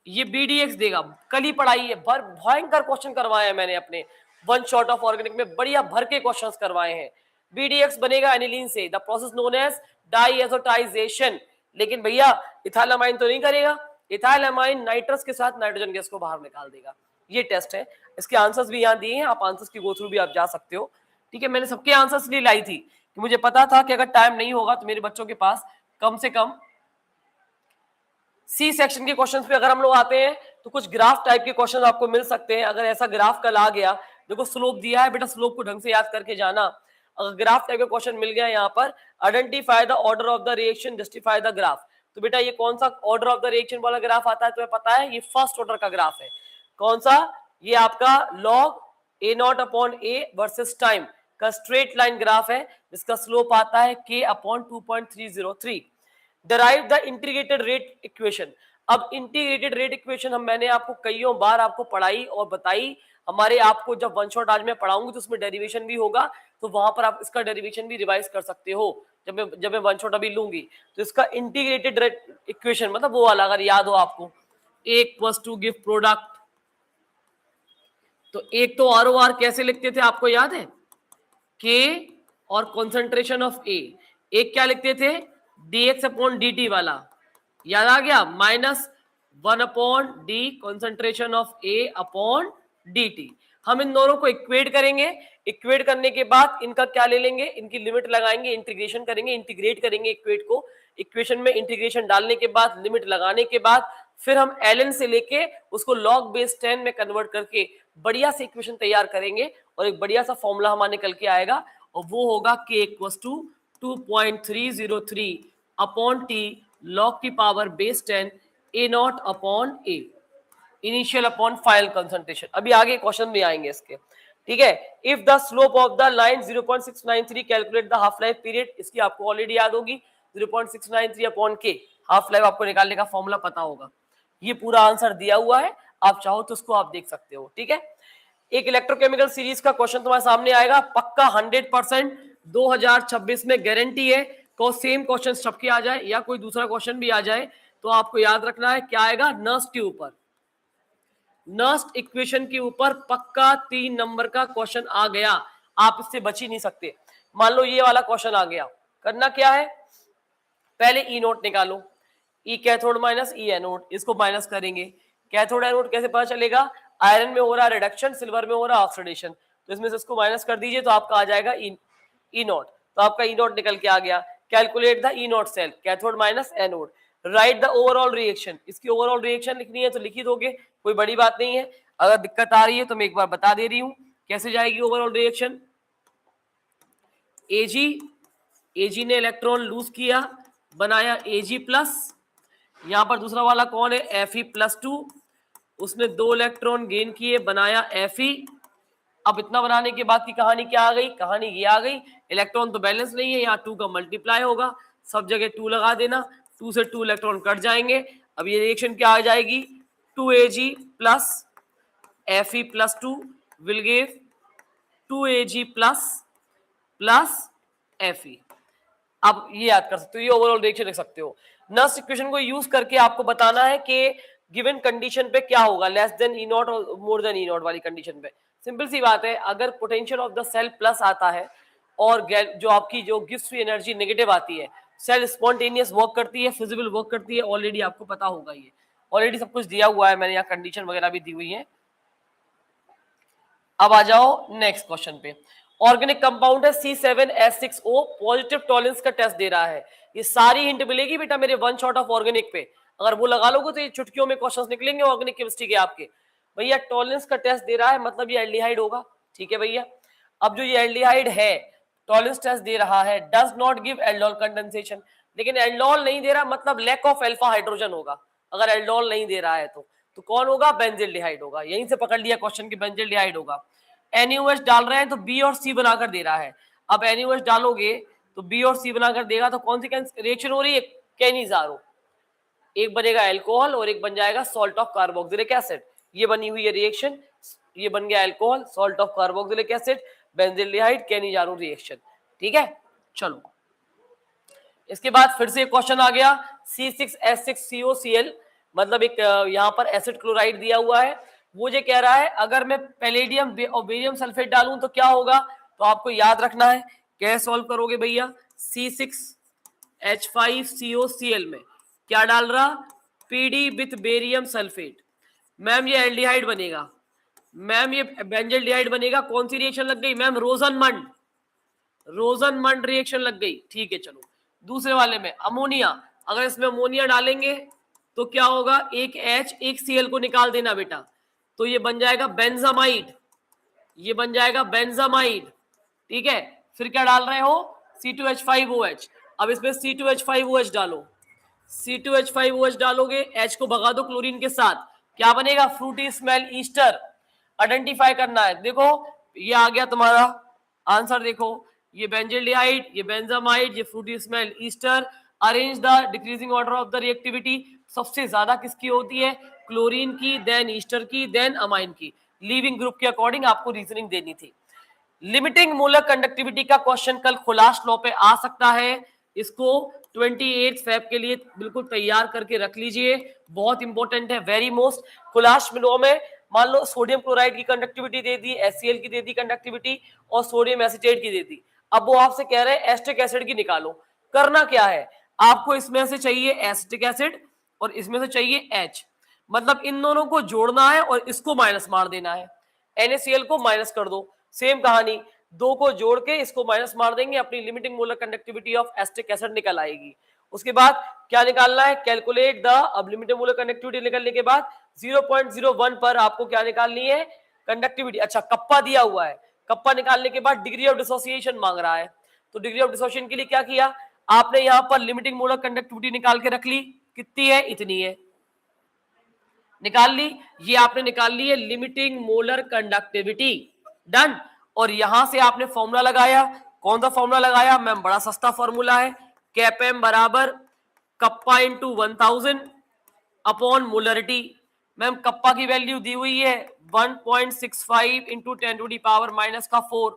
ये बीडीएक्स देगा। कल ही पढ़ाई है, भयंकर क्वेश्चन करवाए हैं मैंने अपने वन शॉट ऑफ ऑर्गेनिक में, बढ़िया भर के क्वेश्चंस करवाए हैं। बीडीएक्स बनेगा एनिलीन से, द प्रोसेस नोन एज डाईएज़ोटाइजेशन। लेकिन भैया इथाइलमाइन तो नहीं करेगा, इथाइलमाइन नाइट्रस के साथ नाइट्रोजन गैस को बाहर निकाल देगा। ये टेस्ट है, इसके आंसर्स भी यहाँ दिए हैं, आप आंसर्स की गो थ्रू भी आप जा सकते हो, ठीक है। मैंने सबके आंसर्स लिए लाई थी कि मुझे पता था कि अगर टाइम नहीं होगा तो मेरे बच्चों के पास कम से कम सी सेक्शन के क्वेश्चंस पे अगर हम लोग आते हैं तो कुछ ग्राफ टाइप के क्वेश्चन आपको मिल सकते हैं। अगर ऐसा ग्राफ कल आ गया, देखो स्लोप दिया है बेटा, स्लोप को ढंग से याद करके जाना। अगर ग्राफ टाइप का क्वेश्चन मिल गया यहाँ पर, identify the order of the reaction, justify the graph, तो बेटा ये कौन सा ऑर्डर ऑफ द रिएक्शन वाला ग्राफ आता है? तुम्हें पता है ये फर्स्ट ऑर्डर का ग्राफ है। कौन सा? ये आपका लॉग A0/A वर्सेस टाइम का स्ट्रेट लाइन ग्राफ है, जिसका स्लोप आता है K/2.303। Derive the integrated rate equation. अब इंटीग्रेटेड रेट इक्वेशन मैंने आपको कईयों बार आपको पढ़ाई और बताई। हमारे आपको जब वन शॉट आज मैं पढ़ाऊंगी तो उसमें डेरिवेशन भी होगा, तो वहां पर आप इसका डेरिवेशन भी रिवाइज कर सकते हो जब मैं वन शॉट अभी लूंगी। तो इसका इंटीग्रेटेड रेट इक्वेशन मतलब वो वाला, अगर याद हो आपको, A = गिव प्रोडक्ट, तो एक तो ROR कैसे लिखते थे आपको याद है? K और कॉन्सेंट्रेशन ऑफ A। एक क्या लिखते थे? dx/dt वाला, याद आ गया? -1/d concentration of A/dt। हम इन दोनों को इक्वेट करेंगे, इक्वेट करने के बाद इनका क्या ले लेंगे? इनकी लिमिट लगाएंगे, इंटीग्रेशन करेंगे, इंटीग्रेट करेंगे इक्वेट को। इक्वेशन में इंटीग्रेशन डालने के बाद, लिमिट लगाने के बाद, फिर हम ln से लेके उसको log बेस 10 में कन्वर्ट करके बढ़िया से इक्वेशन तैयार करेंगे और एक बढ़िया सा फॉर्मूला हमारा निकल के आएगा, और वो होगा K = 2.303/T log की power base 10 A0/A, initial upon final concentration. अभी आगे क्वेश्चन भी आएंगे इसके, ठीक है। If the slope of the line 0.693, calculate the half life period. इसकी आपको ऑलरेडी याद होगी, 0.693/K, हाफ लाइफ आपको निकालने का फॉर्मूला पता होगा। ये पूरा आंसर दिया हुआ है, आप चाहो तो उसको आप देख सकते हो, ठीक है। एक इलेक्ट्रोकेमिकल सीरीज का क्वेश्चन तुम्हारे सामने आएगा, पक्का 100% 2026 में गारंटी है। को सेम क्वेश्चन सबके आ जाए या कोई दूसरा क्वेश्चन भी आ जाए तो आपको याद रखना है क्या आएगा? नर्स्ट के ऊपर, नर्स्ट इक्वेशन के ऊपर पक्का 3 नंबर का क्वेश्चन आ गया, आप इससे बच ही नहीं सकते। मान लो ये वाला क्वेश्चन आ गया, करना क्या है? पहले ई नोट निकालो, ई कैथोड माइनस ई एनोड, इसको माइनस करेंगे। कैथोड एनोड कैसे पता चलेगा? आयरन में हो रहा रिडक्शन, सिल्वर में हो रहा ऑक्सीडेशन, तो इसमें से इसको माइनस कर दीजिए तो आपका आ जाएगा ई नोट। तो आपका ई नोट निकल के आ गया। Calculate the E nought cell, cathode minus anode, write the overall reaction. इसकी ओवरऑल रिएक्शन लिखनी है तो लिखी दोगे, कोई बड़ी बात नहीं है। अगर दिक्कत आ रही है तो मैं एक बार बता दे रही हूं कैसे जाएगी ओवरऑल रिएक्शन। एजी ने इलेक्ट्रॉन लूज किया, बनाया एजी प्लस। यहां पर दूसरा वाला कौन है, Fe+2, उसने 2 इलेक्ट्रॉन गेन किए, बनाया Fe। अब इतना बनाने के बाद की कहानी क्या आ गई, कहानी ये आ गई, इलेक्ट्रॉन तो बैलेंस नहीं है, यहाँ 2 का मल्टीप्लाई होगा, सब जगह 2 लगा देना, 2 से 2 इलेक्ट्रॉन कट जाएंगे। अब ये रिएक्शन क्या आ जाएगी, 2Ag plus Fe+2 will give 2Ag plus Fe। आप ये याद कर सकते हो, ये ओवरऑल रिएक्शन लिख सकते हो। नस्ट इक्वेशन को यूज करके आपको बताना है कि गिवन कंडीशन पे क्या होगा, लेस देन ई नॉट और मोर देन ई नॉट वाली कंडीशन पे। सिंपल सी बात है, अगर potential of the cell plus आता है और जो आपकी जो गिव्स फ्री एनर्जी नेगेटिव आती है, सेल स्पॉन्टेनियस वर्क करती है, फिजिबल वर्क करती है, ऑलरेडी आपको पता होगा, ये ऑलरेडी सब कुछ दिया हुआ है, मैंने यहाँ कंडीशन वगैरह भी दी हुई है। अब आ जाओ नेक्स्ट क्वेश्चन पे। ऑर्गेनिक कंपाउंड है C7H6O, पॉजिटिव टॉलरेंस का टेस्ट दे रहा है। ये सारी हिंट मिलेगी बेटा मेरे वन शॉट ऑफ ऑर्गेनिक पे, अगर वो लगा लोगे तो ये चुटकियों में क्वेश्चंस निकलेंगे ऑर्गेनिक केमिस्ट्री के आपके। भैया टॉलरेंस का टेस्ट दे रहा है, मतलब ये एल्डिहाइड होगा, ठीक है भैया। अब जो ये एल्डिहाइड है, टॉलरेंस टेस्ट दे रहा है, does not give aldol condensation, लेकिन एल्डोल नहीं दे रहा, मतलब लैक ऑफ अल्फा हाइड्रोजन होगा। अगर एल्डोल नहीं दे रहा है तो कौन होगा, बेंजिल्डिहाइड होगा। यहीं से पकड़ लिया क्वेश्चन की, बेंजिल्डिहाइड होगा। NaOH डाल रहे हैं तो बी और सी बनाकर दे रहा है। अब NaOH डालोगे तो बी और सी बनाकर देगा, तो कौन सी रिएक्शन हो रही है, कैनिजारो। एक बनेगा अल्कोहल और एक बन जाएगा सॉल्ट ऑफ कार्बोक्सिलिक एसिड। ये बनी हुई है रिएक्शन, ये बन गया alcohol, salt of carboxylic acid, benzaldehyde, Cannizzaro reaction, ठीक है। चलो इसके बाद फिर से क्वेश्चन आ गया, C6H6COCl, मतलब एक यहाँ पर एसिड क्लोराइड दिया हुआ है। वो ये कह रहा है अगर मैं पैलेडियम और बेरियम सल्फेट डालूं तो क्या होगा, तो आपको याद रखना है, कैसे सॉल्व करोगे भैया। C6H5COCl में क्या डाल रहा, PD with barium sulphate. Ma'am ये एल्डिहाइड बनेगा, मैम ये बेंजल्डिहाइड बनेगा। कौन सी रिएक्शन लग गई मैम, रोजनमंड रिएक्शन लग गई, ठीक है। चलो दूसरे वाले में अमोनिया, अगर इसमें अमोनिया डालेंगे तो क्या होगा, एक H एक Cl को निकाल देना बेटा, तो ये बन जाएगा बेंजामाइड, ये बन जाएगा बेंजामाइड, ठीक है। फिर क्या डाल रहे हो, C2H5OH। अब इसमें C2H5OH डालो, C2H5OH डालोगे, H को भगा दो क्लोरीन के साथ, क्या बनेगा, फ्रूटी स्मेल ईस्टर। आइडेंटिफाई करना है, देखो ये आ गया तुम्हारा आंसर, देखो ये बेंजिल्डिहाइड, ये बेंजामाइड, ये Frooti smell Easter. Arrange the decreasing order of the reactivity, सबसे ज्यादा किसकी होती है, क्लोरीन की, देन ईस्टर की, देन अमाइन की। लीविंग ग्रुप के अकॉर्डिंग आपको रीजनिंग देनी थी। लिमिटिंग मोलर कंडक्टिविटी का क्वेश्चन कल खुलास लॉ पे आ सकता है, इसको 28 फेब के लिए बिल्कुल तैयार करके रख लीजिए, बहुत इंपॉर्टेंट है, वेरी मोस्ट। खुलास लॉ में मान लो सोडियम क्लोराइड की कंडक्टिविटी दे दी, HCl की दे दी कंडक्टिविटी, और सोडियम एसीटेट की दे दी। अब वो आपसे कह रहे हैं एसिटिक एसिड की निकालो। करना क्या है, आपको इसमें से चाहिए एसिटिक एसिड और इसमें से चाहिए H, मतलब इन दोनों को जोड़ना है और इसको माइनस मार देना है, NaCl को माइनस कर दो। सेम कहानी, दो को जोड़ के इसको माइनस मार देंगे, अपनी limiting molar conductivity of acetic acid निकल आएगी। उसके बाद क्या निकालना है, कैलकुलेट द, अब लिमिटिंग मोलर कंडक्टिविटी निकलने के बाद 0.01 पर आपको क्या निकालनी है, कंडक्टिविटी। अच्छा कप्पा दिया हुआ है, कप्पा निकालने के बाद डिग्री ऑफ डिसोसिएशन मांग रहा है, तो डिग्री ऑफ डिसोसिएशन के लिए क्या किया आपने, यहां पर लिमिटिंग मोलर कंडक्टिविटी निकाल के रख ली, कितनी है, इतनी है, निकाल ली। ये आपने निकाल ली है लिमिटिंग मोलर कंडक्टिविटी, डन। और यहां से आपने फॉर्मूला लगाया, कौन सा फॉर्मूला लगाया मैम, बड़ा सस्ता फॉर्मूला है, कैपेम बराबर kappa into 1000 upon molarity. Ma'am kappa की वैल्यू दी हुई है 1.65 into 10 to the power minus का 4,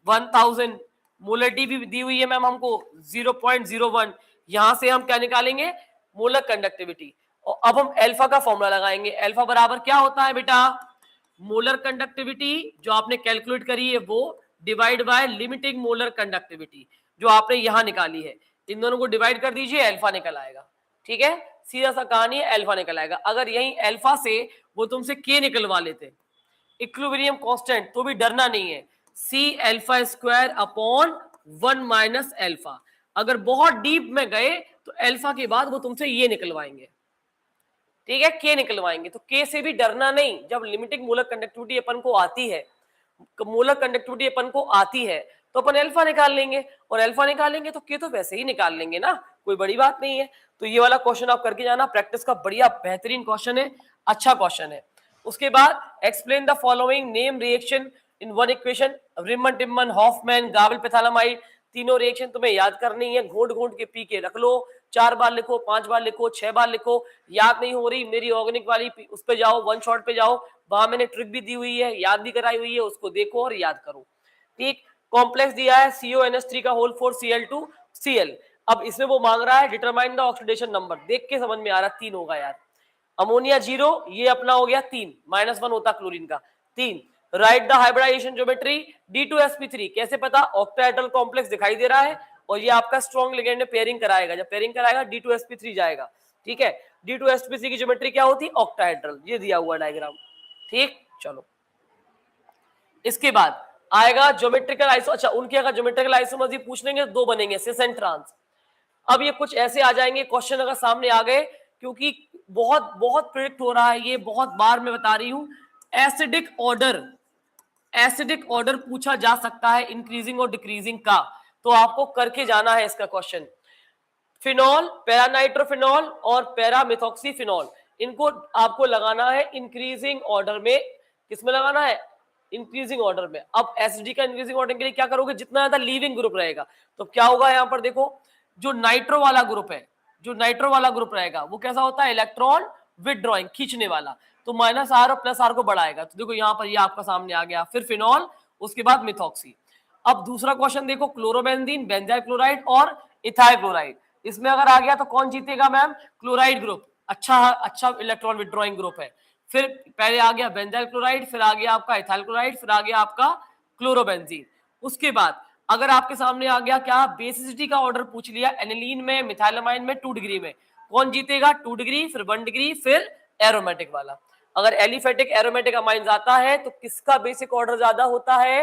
1000। मोलरिटी भी दी हुई है मैम हमको 0.01। यहां से हम क्या निकालेंगे, मोलर कंडक्टिविटी। और अब हम अल्फा का फॉर्मूला लगाएंगे, अल्फा बराबर क्या होता है बेटा, मोलर कंडक्टिविटी जो आपने कैलकुलेट करी है वो divide by limiting molar conductivity जो आपने यहां निकाली है, इन दोनों को डिवाइड कर दीजिए, अल्फा निकल आएगा, ठीक है। सीधा सा कहानी है, अल्फा निकल आएगा। अगर यही अल्फा से वो तुमसे के निकलवा लेते, इक्विलिब्रियम कांस्टेंट, तो भी डरना नहीं है, C alpha square upon 1 minus alpha. अगर बहुत डीप में गए तो अल्फा के बाद वो तुमसे ये निकलवाएंगे, ठीक है, के निकलवाएंगे। तो के से भी डरना नहीं, जब लिमिटिंग मूलक कंडक्टिविटी अपन को आती है, मूलक कंडक्टिविटी अपन को आती है, तो अपन अल्फा निकाल लेंगे, और अल्फा निकालेंगे तो के तो वैसे ही निकाल लेंगे ना, कोई बड़ी बात नहीं है। तो ये वाला क्वेश्चन आप करके जाना, प्रैक्टिस का बढ़िया बेहतरीन क्वेश्चन है, अच्छा क्वेश्चन है। उसके बाद explain the following, name reaction in one equation, Reimer Tiemann Hofmann Gabriel phthalimide, तीनों रिएक्शन तुम्हें याद करनी है, घोट घोट के पी के रख लो, 4 बार लिखो, 5 बार लिखो, 6 बार लिखो। याद नहीं हो रही, मेरी ऑर्गेनिक वाली उस पे जाओ, वन शॉट पे जाओ, वहां मैंने ट्रिक भी दी हुई है, याद भी कराई हुई है, उसको देखो और याद करो, ठीक। कॉम्प्लेक्स दिया है CONH3 का होल 4 Cl2Cl। अब इसमें वो मांग रहा है डिटरमाइन द ऑक्सीडेशन नंबर, देख के समझ में आ रहा है 3 होगा यार। अमोनिया 0, ये अपना हो गया 3, -1 होता क्लोरीन का 3। Right the hybridisation geometry D2sp3, कैसे पता, ऑक्टाहेड्रल कॉम्प्लेक्स दिखाई दे रहा है और ये आपका स्ट्रॉन्ग लिगेंड में पेयरिंग कराएगा, जब पेयरिंग कराएगा D2sp3 जाएगा, ठीक है। D2sp3 की ज्योमेट्री क्या होती है, ऑक्टाहेड्रल, ये दिया हुआ डायग्राम, ठीक। चलो इसके बाद आएगा ज्योमेट्रिकल आइसो, अच्छा उनके अगर ज्योमेट्रिकल आइसोमर्स ही पूछ लेंगे तो 2 बनेंगे, सिस एंड ट्रांस। अब ये कुछ ऐसे आ जाएंगे क्वेश्चन अगर सामने आ गए, क्योंकि बहुत बहुत प्रिडिक्ट हो रहा है ये, बहुत बार मैं बता रही हूं, एसिडिक ऑर्डर पूछा जा सकता है इंक्रीजिंग और डिक्रीजिंग का, तो आपको करके जाना है इसका क्वेश्चन। फिनॉल, पैरानाइट्रोफिनॉल और पैरामिथॉक्सीफिनॉल, इनको आपको लगाना है इंक्रीजिंग ऑर्डर में। किसमें लगाना है, इंक्रीजिंग ऑर्डर में। अब एसिडी का इंक्रीजिंग ऑर्डर के लिए क्या करोगे, जितना ज्यादा लीविंग ग्रुप रहेगा, तो क्या होगा, यहां पर देखो जो नाइट्रो वाला ग्रुप है, जो नाइट्रो वाला ग्रुप रहेगा वो कैसा होता है, इलेक्ट्रॉन विदड्रॉइंग, खींचने वाला, तो -R और +R को बढ़ाएगा। तो देखो यहाँ पर ये आपका सामने आ गया, फिर फिनॉल, उसके बाद मिथॉक्सी। अब दूसरा क्वेश्चन देखो, क्लोरोबेंजीन, बेंजाइल क्लोराइड और इथाइल क्लोराइड, इसमें अगर आ गया तो कौन जीतेगा मैम, क्लोराइड ग्रुप, अच्छा इलेक्ट्रॉन विदड्रॉइंग ग्रुप है। फिर पहले आ गया बेंजाइल क्लोराइड, फिर आ गया आपका इथाइल क्लोराइड, फिर आ गया आपका क्लोरोबेंजीन। उसके बाद अगर आपके सामने आ गया क्या, बेसिसिटी का ऑर्डर पूछ लिया, एनिलीन में, मिथाइलामाइन में, 2 डिग्री में, कौन जीतेगा, 2 डिग्री, फिर 1 डिग्री, फिर एरोमेटिक वाला। अगर एलिफेटिक एरोमेटिक अमाइंस आता है तो किसका बेसिक ऑर्डर ज्यादा होता है,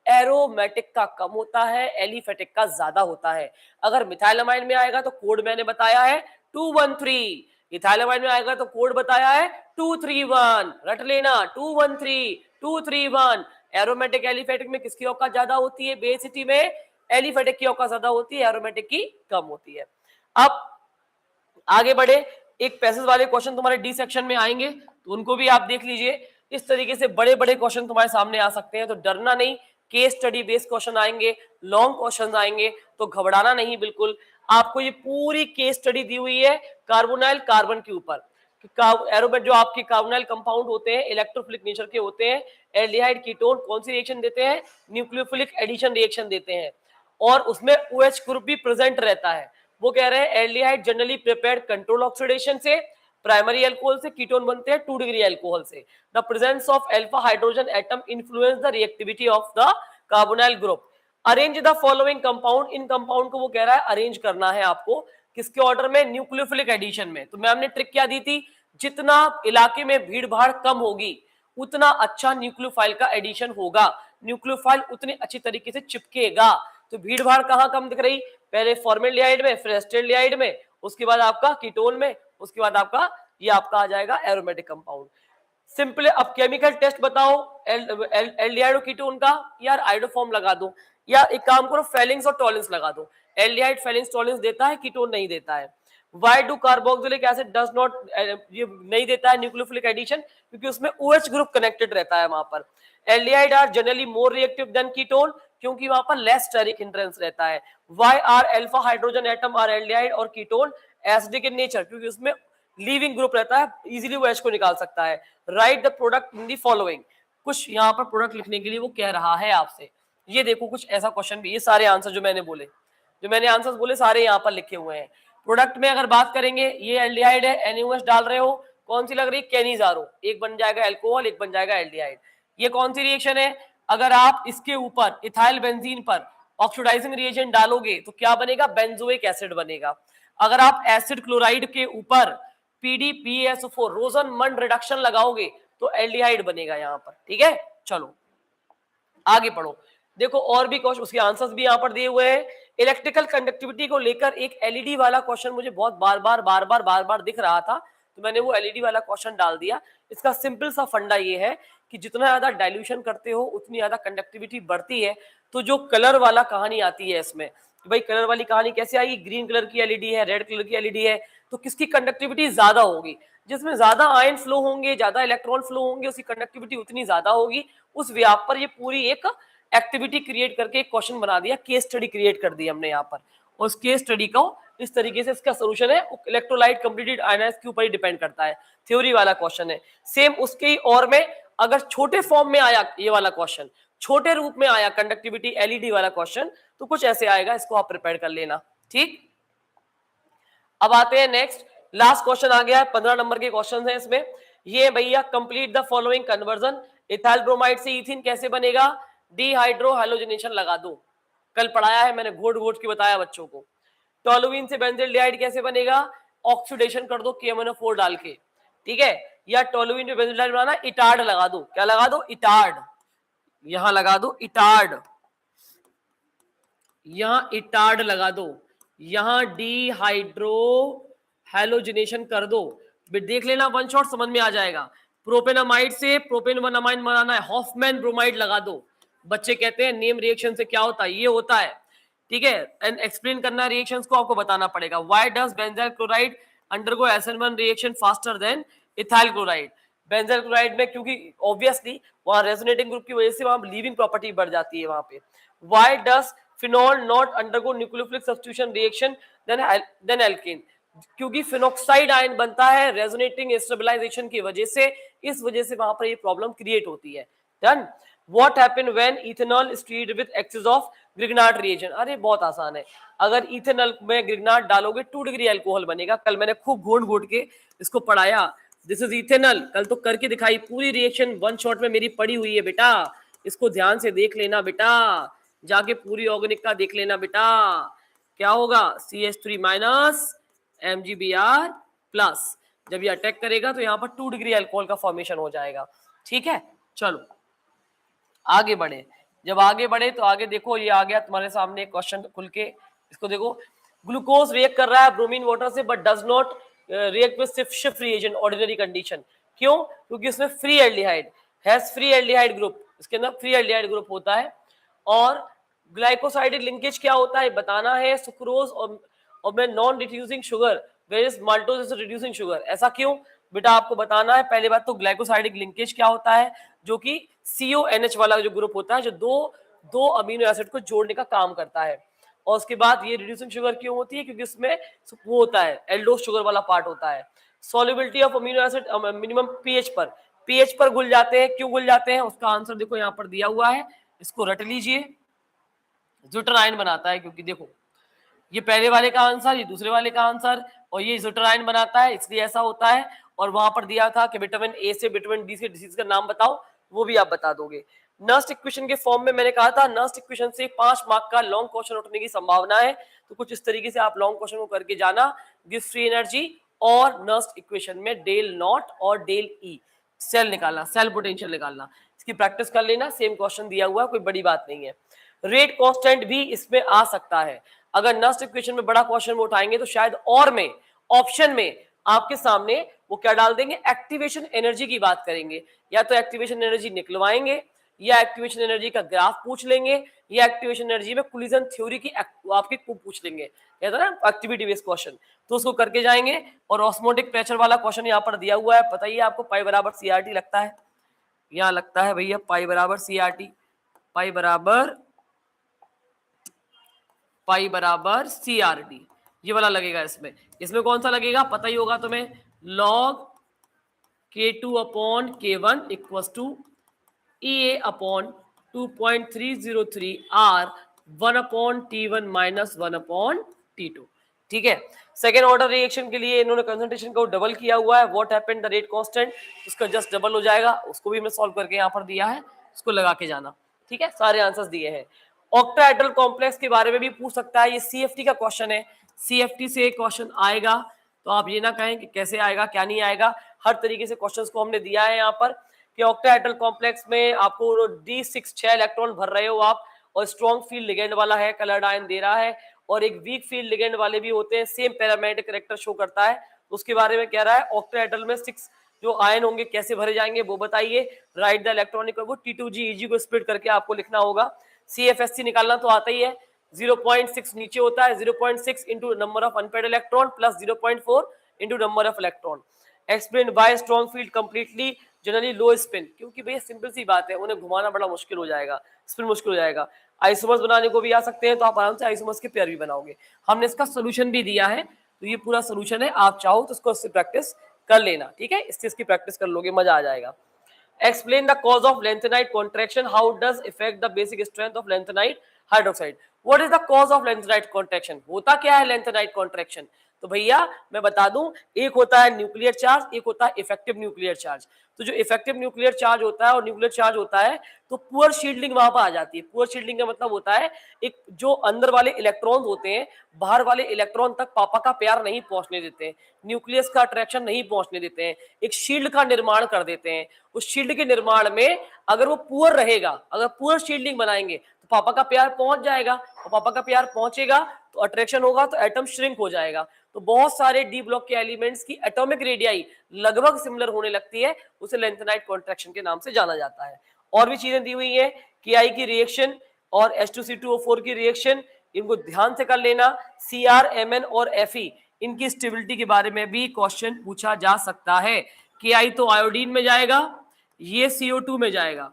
एरोमेटिक का कम होता है, एलिफेटिक का ज्यादा होता है। अगर मिथाइलामाइन में आएगा तो कोड मैंने बताया है 213, इथाइलामाइन में आएगा तो कोड बताया है 231, रट लेना, 213 231। एरोमेटिक एलिफेटिक में किसकी औकात ज्यादा होती है, बेसिटी में एलिफेटिक की औकात ज्यादा होती है, एरोमेटिक की कम होती है। अब आगे बढ़े, एक पैसेज वाले क्वेश्चन तुम्हारे डी सेक्शन में आएंगे, तो उनको भी आप देख लीजिए। इस तरीके से बड़े बड़े क्वेश्चन तुम्हारे सामने आ सकते हैं, तो डरना नहीं, केस स्टडी बेस्ड क्वेश्चन आएंगे, लॉन्ग क्वेश्चन आएंगे, तो घबराना नहीं बिल्कुल। आपको ये पूरी केस स्टडी दी हुई है कार्बोनाइल कार्बन के ऊपर, एरोमेट जो आपके कार्बोनाइल कंपाउंड होते हैं इलेक्ट्रोफिलिक नेचर के होते हैं, एल्डिहाइड कीटोन कौन सी रिएक्शन देते हैं, न्यूक्लियोफिलिक एडिशन रिएक्शन देते हैं, और उसमें OH ग्रुप भी प्रेजेंट रहता है। वो कह रहे हैं aldehyde generally prepared control oxidation से, प्राइमरी अल्कोहल से कीटोन बनते हैं 2 डिग्री अल्कोहल से। The presence of alpha hydrogen atom influence the reactivity of the carbonyl group. Arrange the following compound, in compound को वो कह रहा है अरेंज करना है आपको, किसके ऑर्डर में, न्यूक्लियोफिलिक एडिशन में। तो मैम ने ट्रिक क्या दी थी, जितना इलाके में भीड़ भाड़ कम होगी उतना अच्छा न्यूक्लियोफाइल का एडिशन होगा, न्यूक्लियोफाइल उतने अच्छी तरीके से चिपकेगा। तो भीड़ भाड़ कहाँ कम दिख रही, पहले फॉर्मेल्डिहाइड में, फिर एस्टेल्डिहाइड में, उसके बाद आपका कीटोन में, उसके बाद आपका ये आपका आ जाएगा एरोमेटिक कंपाउंड। सिंपल। अब केमिकल टेस्ट बताओ एल्डिहाइड और कीटोन का, यार आइडोफॉर्म लगा दो, या एक काम करो फेलिंग्स और टॉलेंस लगा दो। एल्डिहाइड फेलिंग्स टॉलेंस देता है, कीटोन नहीं देता है। Why do carboxylic acid does not, ये नहीं देता है न्यूक्लियोफिलिक एडिशन, क्योंकि उसमें OH ग्रुप कनेक्टेड रहता है वहां पर। Aldehyde are generally more reactive than ketone, क्योंकि वहां पर लेस स्टेरिक हिंड्रेंस रहता है। Why are alpha hydrogen atom are aldehyde और कीटोन एसिडिक इन नेचर, क्योंकि उसमें लीविंग ग्रुप रहता है, इजीली वो H को निकाल सकता है। Right the product in the following, कुछ यहाँ पर प्रोडक्ट लिखने के लिए वो कह रहा है आपसे। ये देखो कुछ ऐसा क्वेश्चन भी, ये सारे आंसर जो मैंने बोले, जो मैंने आंसर्स बोले सारे यहाँ पर लिखे हुए हैं। प्रोडक्ट में अगर बात करेंगे, ये एल्डिहाइड है, NaOH डाल रहे हो, कौन सी लग रही है, कैनिजारो, एक बन जाएगा एल्कोहल, एक बन जाएगा एल्डिहाइड। ये कौन सी रिएक्शन है, अगर आप इसके ऊपर इथाइल बेंजीन पर ऑक्सीडाइजिंग रिएजेंट डालोगे तो क्या बनेगा, बेंजोइक एसिड बनेगा। अगर आप एसिड क्लोराइड के ऊपर PDPSO4 रोजनमंड रिडक्शन लगाओगे तो एल्डिहाइड बनेगा यहाँ पर, ठीक है। चलो आगे पढ़ो, देखो और भी क्वेश्चन, उसके आंसर्स भी यहाँ पर दिए हुए हैं। इलेक्ट्रिकल कंडक्टिविटी को लेकर एक एलईडी वाला क्वेश्चन मुझे बहुत बार बार दिख रहा था, तो मैंने वो एलईडी वाला क्वेश्चन डाल दिया। इसका सिंपल सा फंडा ये है कि जितना ज्यादा डाइल्यूशन करते हो उतनी ज्यादा कंडक्टिविटी बढ़ती है। तो जो कलर वाला कहानी आती है इसमें, तो भाई कलर वाली कहानी कैसे आएगी, ग्रीन कलर की एलईडी है, रेड कलर की एलईडी है, तो किसकी कंडक्टिविटी ज्यादा होगी, जिसमें ज्यादा आयन फ्लो होंगे, ज्यादा इलेक्ट्रॉन फ्लो होंगे, उसकी कंडक्टिविटी उतनी ज्यादा होगी। उस व्याप पर ये पूरी एक एक्टिविटी क्रिएट करके एक क्वेश्चन बना दिया, केस स्टडी क्रिएट कर दी हमने यहाँ पर। और उस केस स्टडी को इस तरीके से इसका सोल्यूशन है, इलेक्ट्रोलाइट कंप्लीटेड आयनाइज के ऊपर ही डिपेंड करता है, थ्योरी वाला क्वेश्चन है। सेम उसके ही और में अगर छोटे फॉर्म में आया ये वाला क्वेश्चन, छोटे रूप में आया कंडक्टिविटी एलईडी वाला क्वेश्चन, तो कुछ ऐसे आएगा, इसको आप प्रिपेयर कर लेना। ठीक, अब आते हैं नेक्स्ट, लास्ट क्वेश्चन आ गया है, 15 नंबर के क्वेश्चन है इसमें। ये भैया complete the following conversion, ethyl bromide से इथिन कैसे बनेगा, डिहाइड्रो हैलोजिनेशन लगा दो, कल पढ़ाया है मैंने, घोट घोट के बताया बच्चों को। टोलुइन से बेंजल्डिहाइड कैसे बनेगा, ऑक्सीडेशन कर दो KMnO4 डाल के, ठीक है। या टोलुइन पे बेंजल्डिहाइड बनाना, इटार्ड लगा दो, क्या लगा दो, इटार्ड, यहां लगा दो इटार्ड, यहां इटार्ड लगा दो, यहां डिहाइड्रो हैलोजिनेशन कर दो। देख लेना, वन शॉट समझ में आ जाएगा। प्रोपेनामाइड से प्रोपेनमाइड बनाना है, हॉफमैन ब्रोमाइड लगा दो। बच्चे कहते हैं नेम रिएक्शन से क्या होता है, ये होता है, ठीक है। एंड एक्सप्लेन करना रिएक्शंस को आपको बताना पड़ेगा। Why does benzyl chloride undergo SN1 reaction faster than ethyl chloride, benzyl chloride में क्योंकि ऑब्वियसली वहां रेजोनेटिंग ग्रुप की वजह से वहां लीविंग प्रॉपर्टी बढ़ जाती है वहां पे। Why does phenol not undergo nucleophilic substitution reaction than alkene, क्योंकि फिनॉक्साइड आयन बनता है रेजोनेटिंग स्टेबलाइजेशन की वजह से, इस वजह से वहां पर ये प्रॉब्लम क्रिएट होती है। Done. What happen when ethanol is treated with excess of Grignard reagent, अरे बहुत आसान है, अगर इथेनॉल में ग्रिग्नार्ड डालोगे 2 डिग्री अल्कोहल बनेगा। कल मैंने खूब घोट घोट के इसको पढ़ाया, दिस इज इथेनॉल, कल तो करके दिखाई, पूरी रिएक्शन वन शॉट में मेरी पड़ी हुई है बेटा, इसको ध्यान से देख लेना बेटा, जाके पूरी ऑर्गेनिक का देख लेना बेटा। क्या होगा, CH3 माइनस MgBr प्लस, जब ये अटैक करेगा तो यहाँ पर 2 डिग्री अल्कोहल का फॉर्मेशन हो जाएगा। ठीक है, चलो आगे बढ़े। जब आगे बढ़े तो आगे देखो, ये आ गया तुम्हारे सामने क्वेश्चन खुल के, इसको देखो। ग्लूकोज रिएक्ट कर रहा है ब्रोमीन वाटर से but does not react with shift reagent ordinary condition, क्यों, क्योंकि इसमें free aldehyde has free aldehyde group, इसके अंदर फ्री एल्डिहाइड ग्रुप होता है। और ग्लाइकोसाइडिक लिंकेज क्या होता है बताना है, सुक्रोज और में non reducing sugar various maltose is reducing sugar, ऐसा क्यों बेटा आपको बताना है। पहली बात तो ग्लाइकोसाइडिक लिंकेज क्या होता है, जो कि CONH वाला जो ग्रुप होता है, जो दो अमीनो एसिड को जोड़ने का काम करता है। और उसके बाद ये रिड्यूसिंग शुगर क्यों होती है, क्योंकि इसमें वो होता है एल्डोस शुगर वाला पार्ट होता है। Solubility of amino acid minimum pH पर घुल जाते हैं, क्यों घुल जाते हैं, उसका आंसर देखो यहाँ पर दिया हुआ है, इसको रट लीजिए। ज्यूटराइन बनाता है, क्योंकि देखो ये पहले वाले का आंसर, ये दूसरे वाले का आंसर, और ये ज्यूटराइन बनाता है, इसलिए ऐसा होता है। और वहां पर दिया था कि विटामिन ए से विटामिन डी से डिसीज का नाम बताओ, वो भी आप बता दोगे। नर्स्ट इक्वेशन के फॉर्म में मैंने कहा था, नर्स्ट इक्वेशन से 5 मार्क का लॉन्ग क्वेश्चन उठने की संभावना है, तो कुछ इस तरीके से आप लॉन्ग क्वेश्चन को करके जाना। गिव फ्री एनर्जी और नर्स्ट इक्वेशन में डेल नॉट और डेल ई, सेल निकालना, सेल पोटेंशियल निकालना, इसकी प्रैक्टिस कर लेना। सेम क्वेश्चन दिया हुआ है, कोई बड़ी बात नहीं है। रेट कांस्टेंट भी इसमें आ सकता है, अगर नर्स्ट इक्वेशन में बड़ा क्वेश्चन वो उठाएंगे तो शायद और में ऑप्शन में आपके सामने वो क्या डाल देंगे, एक्टिवेशन एनर्जी की बात करेंगे, या तो एक्टिवेशन एनर्जी निकलवाएंगे, या एक्टिवेशन एनर्जी का ग्राफ पूछ लेंगे, या एक्टिवेशन एनर्जी में कोलिजन थ्योरी की आपके को पूछ लेंगे, कहते हैं ना एक्टिविटी बेस्ड क्वेश्चन, तो उसको करके जाएंगे। और ऑस्मोटिक प्रेशर वाला क्वेश्चन यहाँ पर दिया हुआ है, बताइए आपको पाई बराबर CRT लगता है, यहाँ लगता है भैया पाई बराबर CRT, पाई बराबर CRT, ये वाला लगेगा। इसमें कौन सा लगेगा पता ही होगा तुम्हें, log K2 upon K1 equals to EA upon 2.303 R 1 upon T1 minus 1 upon T2। ठीक है, सेकेंड ऑर्डर रिएक्शन के लिए इन्होंने कंसंट्रेशन को डबल किया हुआ है। What happened the rate constant, उसका जस्ट डबल हो जाएगा, उसको भी हमने सॉल्व करके यहाँ पर दिया है, उसको लगा के जाना। ठीक है, सारे आंसर्स दिए हैं। ऑक्टाहेड्रल कॉम्प्लेक्स के बारे में भी पूछ सकता है, ये CFT का क्वेश्चन है, CFT से क्वेश्चन आएगा, तो आप ये ना कहें कि कैसे आएगा क्या नहीं आएगा, हर तरीके से क्वेश्चंस को हमने दिया है यहाँ पर कि ऑक्टाहेड्रल कॉम्प्लेक्स में आपको D6 6 इलेक्ट्रॉन भर रहे हो आप, और स्ट्रॉन्ग फील्ड लिगेंड वाला है, कलर्ड आयन दे रहा है, और एक वीक फील्ड लिगेंड वाले भी होते हैं, सेम पैरामेग्नेटिक कैरेक्टर शो करता है। उसके बारे में कह रहा है ऑक्टेहेड्रल में 6 जो आयन होंगे कैसे भरे जाएंगे वो बताइए। राइट द इलेक्ट्रॉनिक, वो T2G EG को स्प्लिट करके आपको लिखना होगा। CFSC निकालना तो आता ही है, 0.6 नीचे होता है, 0.6 into number of unpaired electron plus 0.4 into number of electron. Explain by strong field completely generally low spin, क्योंकि भैया सिंपल सी बात है, उन्हें घुमाना बड़ा मुश्किल हो जाएगा, स्पिन मुश्किल हो जाएगा। आइसोमर्स बनाने को भी आ सकते हैं, तो आप आराम से आइसोमर्स के पेयर भी बनाओगे। हमने इसका सोल्यूशन भी दिया है, तो ये पूरा सोल्यूशन है, आप चाहो तो उसको इससे प्रैक्टिस कर लेना, ठीक है, इससे इसकी प्रैक्टिस कर लोगे, मजा आ जाएगा। Explain the cause of lanthanide contraction. How does affect the basic strength of lanthanide hydroxide? What is the cause of lanthanide contraction? होता क्या है lanthanide contraction? तो भैया मैं बता दूं, एक होता है न्यूक्लियर चार्ज, एक होता है इफेक्टिव न्यूक्लियर चार्ज। तो जो इफेक्टिव न्यूक्लियर चार्ज होता है और न्यूक्लियर चार्ज होता है, तो पुअर शील्डिंग वहां पर आ जाती है। पुअर शील्डिंग का मतलब होता है एक जो अंदर वाले इलेक्ट्रॉन होते हैं, बाहर वाले इलेक्ट्रॉन तक पापा का प्यार नहीं पहुंचने देते हैं, न्यूक्लियस का अट्रैक्शन नहीं पहुंचने देते हैं, एक शील्ड का निर्माण कर देते हैं। उस शील्ड के निर्माण में अगर वो पुअर रहेगा, अगर पुअर शील्डिंग बनाएंगे तो पापा का प्यार पहुंच जाएगा, और पापा का प्यार पहुंचेगा तो अट्रैक्शन होगा, तो एटम श्रिंक हो जाएगा। तो बहुत सारे डी ब्लॉक के एलिमेंट्स की एटॉमिक रेडियाई लगभग सिमिलर होने लगती है, उसे लैंथेनाइड कॉन्ट्रैक्शन के नाम से जाना जाता है। और भी चीजें दी हुई है, KI की रिएक्शन और H2C2O4 की रिएक्शन, इनको ध्यान से कर लेना। CR, MN और Fe इनकी स्टेबिलिटी के बारे में भी क्वेश्चन पूछा जा सकता है। KI तो आयोडीन में जाएगा, ये CO2 में जाएगा,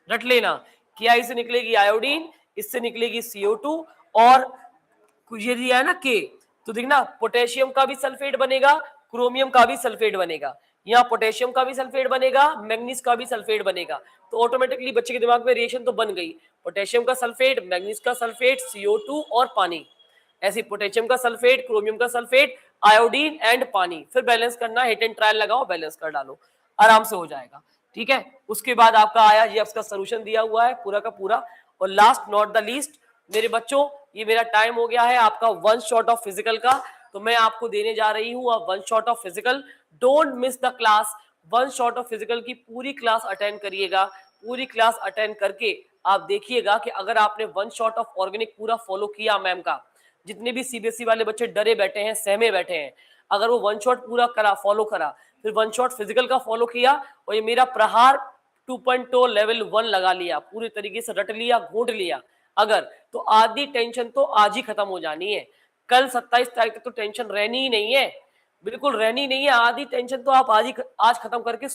रट लेना। KI से निकलेगी आयोडीन, इससे निकलेगी CO2, और ये दिया है ना K, तो देखना पोटेशियम का भी सल्फेट बनेगा, क्रोमियम का भी सल्फेट बनेगा, यहाँ पोटेशियम का भी सल्फेट बनेगा, मैग्नीज का भी सल्फेट बनेगा। तो ऑटोमेटिकली बच्चे के दिमाग में रिएक्शन तो बन गई, पोटेशियम का सल्फेट, मैग्नीज का सल्फेट, CO2 और पानी। ऐसे पोटेशियम का सल्फेट, क्रोमियम का सल्फेट, आयोडीन एंड पानी, फिर बैलेंस करना, हिट एंड ट्रायल लगाओ, बैलेंस कर डालो, आराम से हो जाएगा, ठीक है। उसके बाद आपका आया, ये आपका सोल्यूशन दिया हुआ है पूरा का पूरा। और लास्ट नॉट द लीस्ट मेरे बच्चों, ये मेरा टाइम हो गया है आपका 1 शॉट ऑफ फिजिकल का, तो मैं आपको देने जा रही हूँ 1 shot of physical. Don't miss the class, 1 shot of physical की पूरी क्लास अटेंड करिएगा। पूरी क्लास अटेंड करके आप देखिएगा कि अगर आपने 1 शॉट ऑफ ऑर्गेनिक पूरा फॉलो किया मैम का, जितने भी CBSE वाले बच्चे डरे बैठे हैं, सहमे बैठे हैं, अगर वो 1 शॉट पूरा करा, फॉलो करा, फिर 1 शॉट फिजिकल का फॉलो किया, और ये मेरा प्रहार 2.0 लेवल 1 लगा लिया, पूरी तरीके से रट लिया, घोट लिया, अगर तो आधी टेंशन तो आज ही खत्म हो जानी है। कल 27 तारीख तक तो टेंशन रहनी ही नहीं है, बिल्कुल रहनी नहीं है। आधी टेंशन तो आप आज खत्म करके